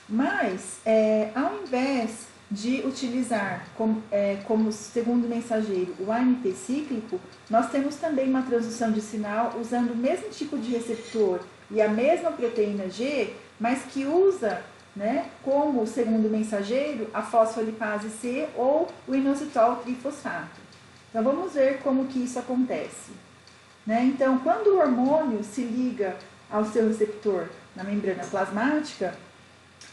Speaker 1: Mas, ao invés de utilizar como segundo mensageiro o AMP cíclico, nós temos também uma transdução de sinal usando o mesmo tipo de receptor e a mesma proteína G, mas que usa, né, como segundo mensageiro a fosfolipase C ou o inositol trifosfato. Então vamos ver como que isso acontece. né? Então, quando o hormônio se liga ao seu receptor na membrana plasmática,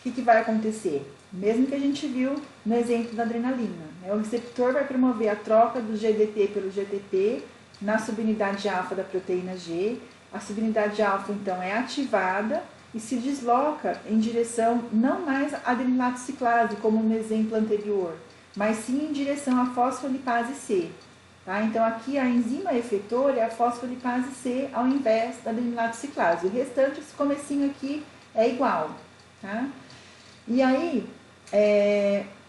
Speaker 1: o que vai acontecer? Mesmo que a gente viu no exemplo da adrenalina, né? O receptor vai promover a troca do GDT pelo GTP na subunidade alfa da proteína G. A subunidade alfa, então, é ativada e se desloca em direção não mais à adenilato ciclase, como no exemplo anterior, mas sim em direção à fosfolipase C. Tá? Então, aqui a enzima efetora é a fosfolipase C ao invés da adenilato ciclase. O restante, esse comecinho aqui, é igual. Tá? E aí,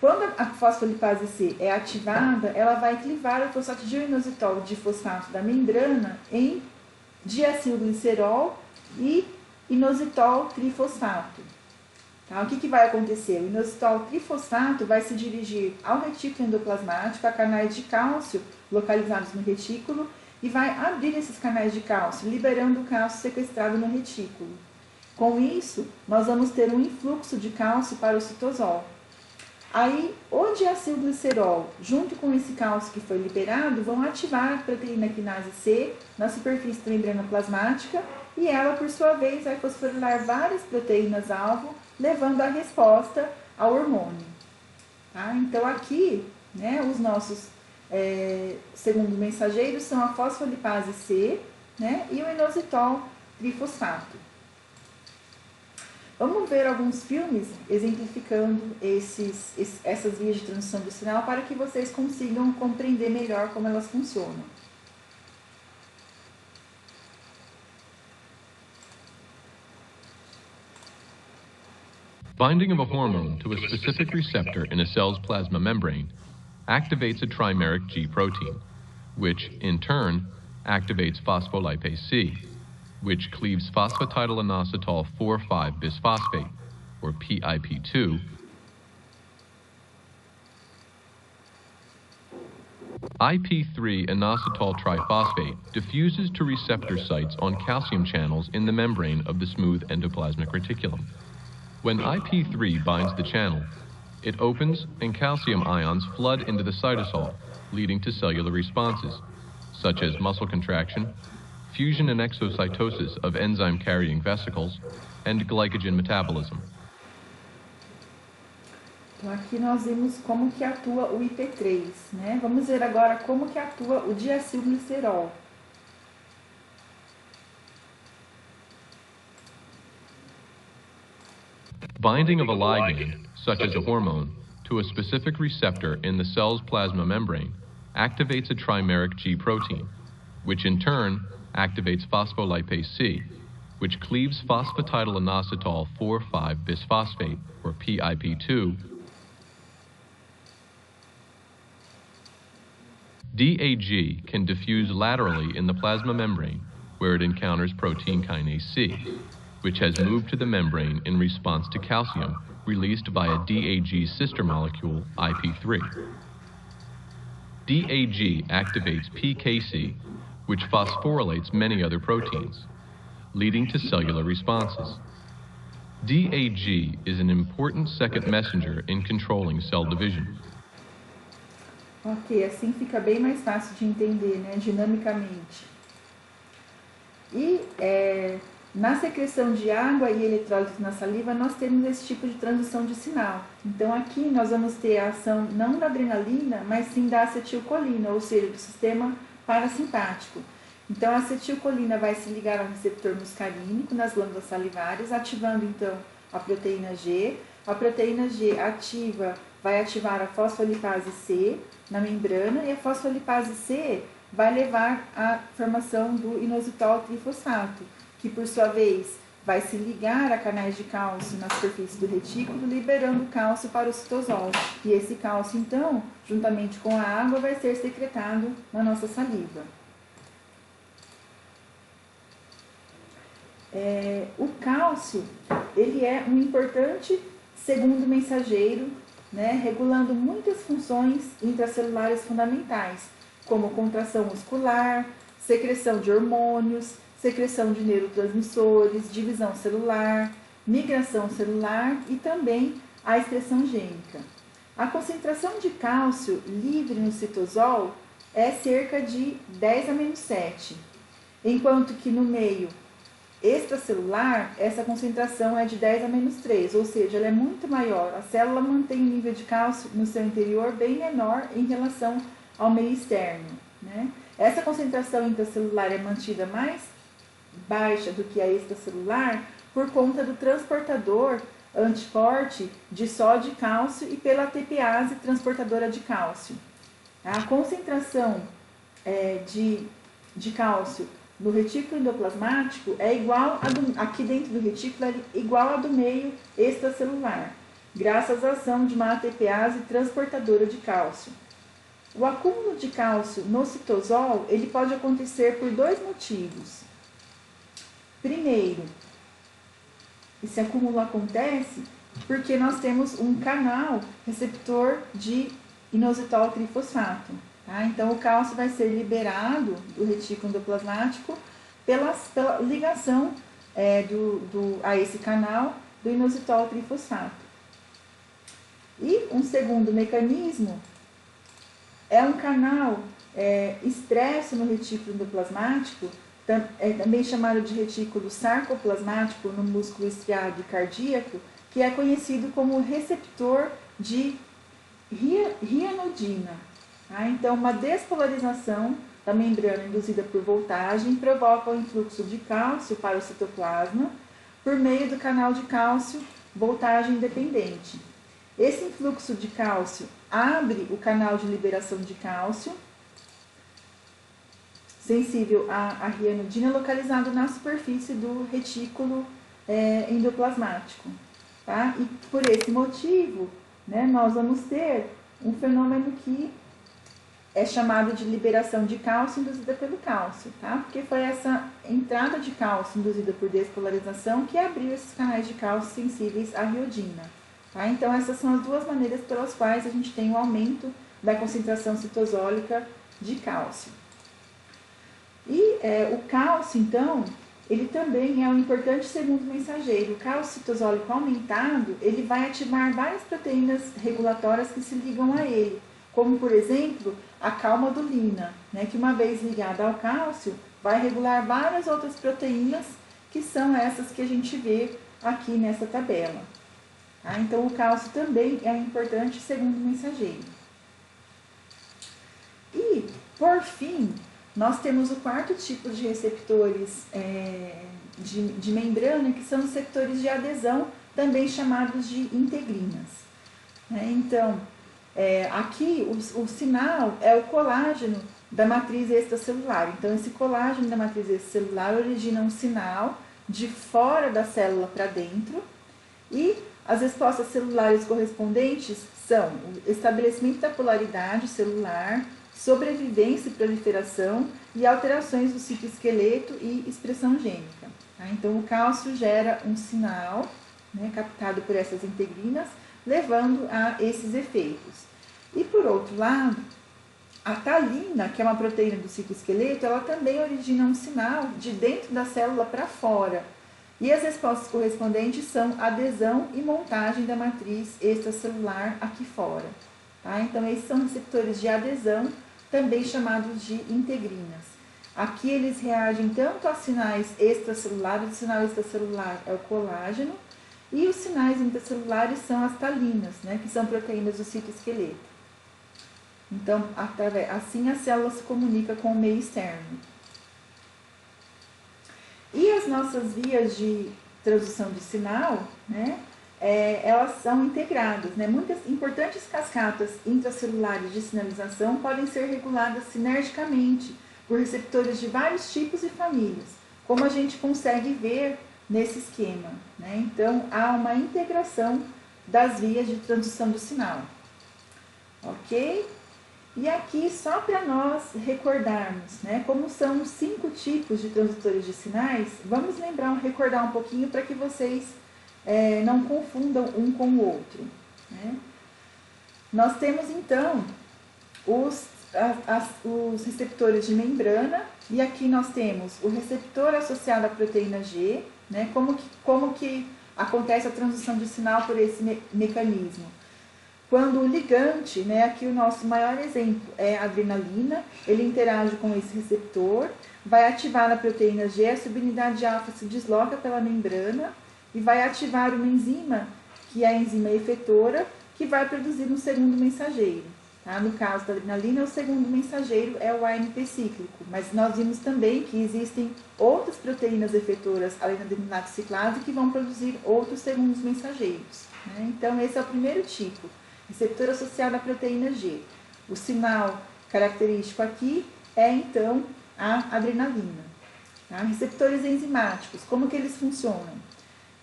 Speaker 1: quando a fosfolipase C é ativada, ela vai clivar o fosfatidil-inositol difosfato da membrana em diacilglicerol e inositol trifosfato. Tá? O que vai acontecer? O inositol trifosfato vai se dirigir ao retículo endoplasmático, a canais de cálcio localizados no retículo, e vai abrir esses canais de cálcio, liberando o cálcio sequestrado no retículo. Com isso, nós vamos ter um influxo de cálcio para o citosol. Aí, o diacilglicerol, junto com esse cálcio que foi liberado, vão ativar a proteína quinase C na superfície da membrana plasmática e ela, por sua vez, vai fosforilar várias proteínas-alvo, levando a resposta ao hormônio. Tá? Então, aqui, né, os nossos segundo mensageiros são a fosfolipase C, né, e o inositol trifosfato. Vamos ver alguns filmes exemplificando essas vias de transdução do sinal para que vocês consigam compreender melhor como elas funcionam.
Speaker 2: Binding of a hormone to a specific receptor in a cell's plasma membrane activates a trimeric G protein, which, in turn, activates phospholipase C, which cleaves phosphatidylinositol 4,5-bisphosphate, or PIP2, IP3-inositol triphosphate diffuses to receptor sites on calcium channels in the membrane of the smooth endoplasmic reticulum. When IP3 binds the channel, it opens and calcium ions flood into the cytosol, leading to cellular responses, such as muscle contraction, fusion and exocytosis of enzyme-carrying vesicles, and glycogen metabolism.
Speaker 1: Então, aqui nós vimos como que atua o IP3, né? Vamos ver agora como que atua o diacilglicerol.
Speaker 2: Binding of a ligand, such as a hormone, to a specific receptor in the cell's plasma membrane activates a trimeric G protein, which in turn activates phospholipase C, which cleaves phosphatidylinositol 4,5-bisphosphate, or PIP2, DAG can diffuse laterally in the plasma membrane where it encounters protein kinase C, which has moved to the membrane in response to calcium released by a DAG sister molecule, IP3. DAG activates PKC, which phosphorylates many other proteins, leading to cellular responses. DAG is an important second messenger in controlling cell division.
Speaker 1: Ok, assim fica bem mais fácil de entender, né, dinamicamente. E na secreção de água e eletrólitos na saliva, nós temos esse tipo de transdução de sinal. Então, aqui nós vamos ter a ação não da adrenalina, mas sim da acetilcolina, ou seja, do sistema parasimpático. Então, a acetilcolina vai se ligar ao receptor muscarínico nas glândulas salivares, ativando, então, a proteína G. A proteína G vai ativar a fosfolipase C na membrana, e a fosfolipase C vai levar à formação do inositol trifosfato, que por sua vez vai se ligar a canais de cálcio na superfície do retículo, liberando cálcio para o citosol. E esse cálcio, então, juntamente com a água, vai ser secretado na nossa saliva. O cálcio, ele é um importante segundo mensageiro, né, regulando muitas funções intracelulares fundamentais, como contração muscular, secreção de hormônios, secreção de neurotransmissores, divisão celular, migração celular e também a excreção gênica. A concentração de cálcio livre no citosol é cerca de 10 a menos 7. enquanto que no meio extracelular, essa concentração é de 10 a menos 3, ou seja, ela é muito maior. A célula mantém o nível de cálcio no seu interior bem menor em relação ao meio externo, né? Essa concentração intracelular é mantida mais baixa do que a extracelular por conta do transportador antiforte de sódio e cálcio e pela ATPase transportadora de cálcio. A concentração de cálcio no retículo endoplasmático é igual aqui dentro do retículo, é igual a do meio extracelular, graças à ação de uma ATPase transportadora de cálcio. O acúmulo de cálcio no citosol, ele pode acontecer por dois motivos. Primeiro, esse acúmulo acontece porque nós temos um canal receptor de inositol trifosfato. Tá? Então, o cálcio vai ser liberado do retículo endoplasmático pela ligação a esse canal do inositol trifosfato. E um segundo mecanismo é um canal expresso no retículo endoplasmático, também chamado de retículo sarcoplasmático no músculo estriado e cardíaco, que é conhecido como receptor de rianodina. Tá? Então, uma despolarização da membrana induzida por voltagem provoca o influxo de cálcio para o citoplasma por meio do canal de cálcio voltagem independente. Esse influxo de cálcio abre o canal de liberação de cálcio sensível à rianodina localizado na superfície do retículo endoplasmático. Tá? E por esse motivo, né, nós vamos ter um fenômeno que é chamado de liberação de cálcio induzida pelo cálcio, tá? Porque foi essa entrada de cálcio induzida por despolarização que abriu esses canais de cálcio sensíveis à riodina. Tá? Então, essas são as duas maneiras pelas quais a gente tem o aumento da concentração citosólica de cálcio. E o cálcio, então, ele também é um importante segundo mensageiro. O cálcio citosólico aumentado, ele vai ativar várias proteínas regulatórias que se ligam a ele, como, por exemplo, a calmodulina, né, que uma vez ligada ao cálcio, vai regular várias outras proteínas, que são essas que a gente vê aqui nessa tabela. Tá? Então, o cálcio também é um importante segundo mensageiro. E, por fim, nós temos o quarto tipo de receptores de membrana, que são os receptores de adesão, também chamados de integrinas. Então, aqui o sinal é o colágeno da matriz extracelular. Então, esse colágeno da matriz extracelular origina um sinal de fora da célula para dentro, e as respostas celulares correspondentes são o estabelecimento da polaridade celular, sobrevivência e proliferação e alterações do citoesqueleto e expressão gênica. Tá? Então, o cálcio gera um sinal, né, captado por essas integrinas, levando a esses efeitos. E, por outro lado, a talina, que é uma proteína do citoesqueleto, ela também origina um sinal de dentro da célula para fora. E as respostas correspondentes são adesão e montagem da matriz extracelular aqui fora. Tá? Então, esses são receptores de adesão, também chamados de integrinas. Aqui eles reagem tanto a sinais extracelulares, o sinal extracelular é o colágeno, e os sinais intracelulares são as talinas, né, que são proteínas do citoesqueleto. Então, assim a célula se comunica com o meio externo. E as nossas vias de transdução de sinal, né, elas são integradas, né? Muitas importantes cascatas intracelulares de sinalização podem ser reguladas sinergicamente por receptores de vários tipos e famílias, como a gente consegue ver nesse esquema, né? Então, há uma integração das vias de transdução do sinal. Ok? E aqui, só para nós recordarmos, né, como são os 5 tipos de transdutores de sinais, vamos recordar um pouquinho para que vocês não confundam um com o outro. Né? Nós temos, então, os receptores de membrana, e aqui nós temos o receptor associado à proteína G, né? Como que acontece a transdução de sinal por esse mecanismo. Quando o ligante, né, aqui o nosso maior exemplo é a adrenalina, ele interage com esse receptor, vai ativar na proteína G, a subunidade alfa se desloca pela membrana e vai ativar uma enzima, que é a enzima efetora, que vai produzir um segundo mensageiro. Tá? No caso da adrenalina, o segundo mensageiro é o AMP cíclico, mas nós vimos também que existem outras proteínas efetoras, além da adrenalato ciclase, que vão produzir outros segundos mensageiros. Né? Então, esse é o primeiro tipo, receptor associado à proteína G. O sinal característico aqui é, então, a adrenalina. Tá? Receptores enzimáticos, como que eles funcionam?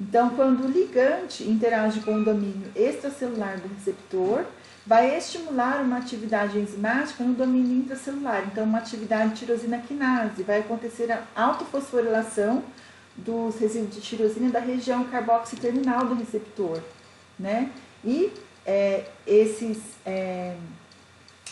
Speaker 1: Então, quando o ligante interage com o domínio extracelular do receptor, vai estimular uma atividade enzimática no domínio intracelular. Então, uma atividade de tirosina quinase, vai acontecer a autofosforilação dos resíduos de tirosina da região carboxiterminal do receptor, né? E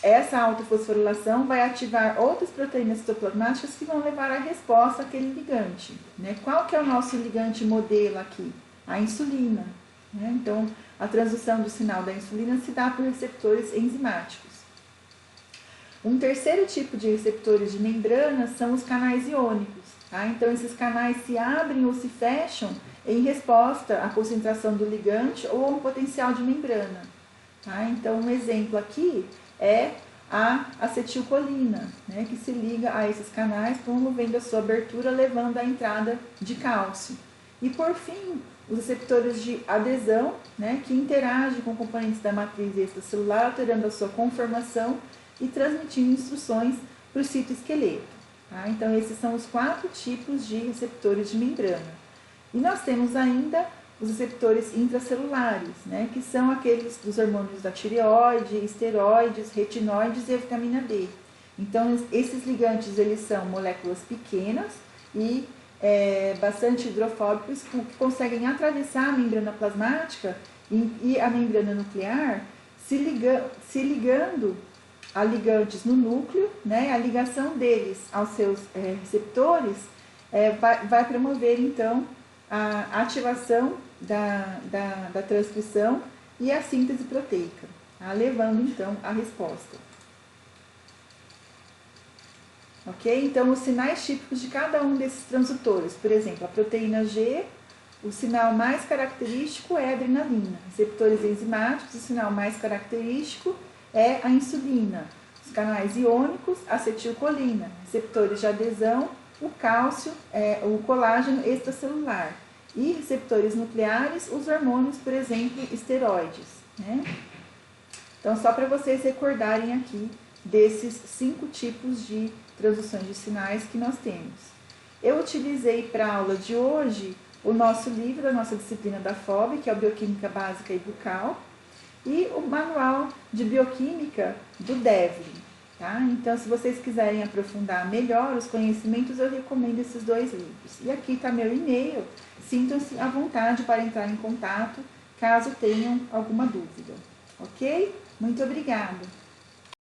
Speaker 1: essa autofosforilação vai ativar outras proteínas citoplasmáticas que vão levar a resposta àquele ligante, né? Qual que é o nosso ligante modelo aqui? A insulina, né? Então, a transdução do sinal da insulina se dá por receptores enzimáticos. Um terceiro tipo de receptores de membrana são os canais iônicos. Tá? Então, esses canais se abrem ou se fecham em resposta à concentração do ligante ou a um potencial de membrana. Tá? Então, um exemplo aqui é a acetilcolina, né, que se liga a esses canais, promovendo a sua abertura, levando à entrada de cálcio. E, por fim, os receptores de adesão, né, que interagem com componentes da matriz extracelular, alterando a sua conformação e transmitindo instruções para o citoesqueleto. Tá? Então, esses são os 4 tipos de receptores de membrana. E nós temos ainda os receptores intracelulares, né, que são aqueles dos hormônios da tireoide, esteroides, retinoides e a vitamina D. Então, esses ligantes, eles são moléculas pequenas e bastante hidrofóbicos, que conseguem atravessar a membrana plasmática e a membrana nuclear, se ligando a ligantes no núcleo, né, a ligação deles aos seus receptores vai promover, então, a ativação da transcrição e a síntese proteica, tá? Levando, então, a resposta. Ok? Então, os sinais típicos de cada um desses transdutores, por exemplo, a proteína G, o sinal mais característico é a adrenalina. Receptores enzimáticos, o sinal mais característico é a insulina. Os canais iônicos, acetilcolina. Receptores de adesão, o cálcio, o colágeno extracelular. E receptores nucleares, os hormônios, por exemplo, esteroides. Né? Então, só para vocês recordarem aqui desses 5 tipos de transduções de sinais que nós temos. Eu utilizei para a aula de hoje o nosso livro, a nossa disciplina da FOB, que é o Bioquímica Básica e Bucal, e o manual de bioquímica do Devlin. Tá? Então, se vocês quiserem aprofundar melhor os conhecimentos, eu recomendo esses 2 livros. E aqui está meu e-mail, sintam-se à vontade para entrar em contato, caso tenham alguma dúvida. Ok? Muito obrigada!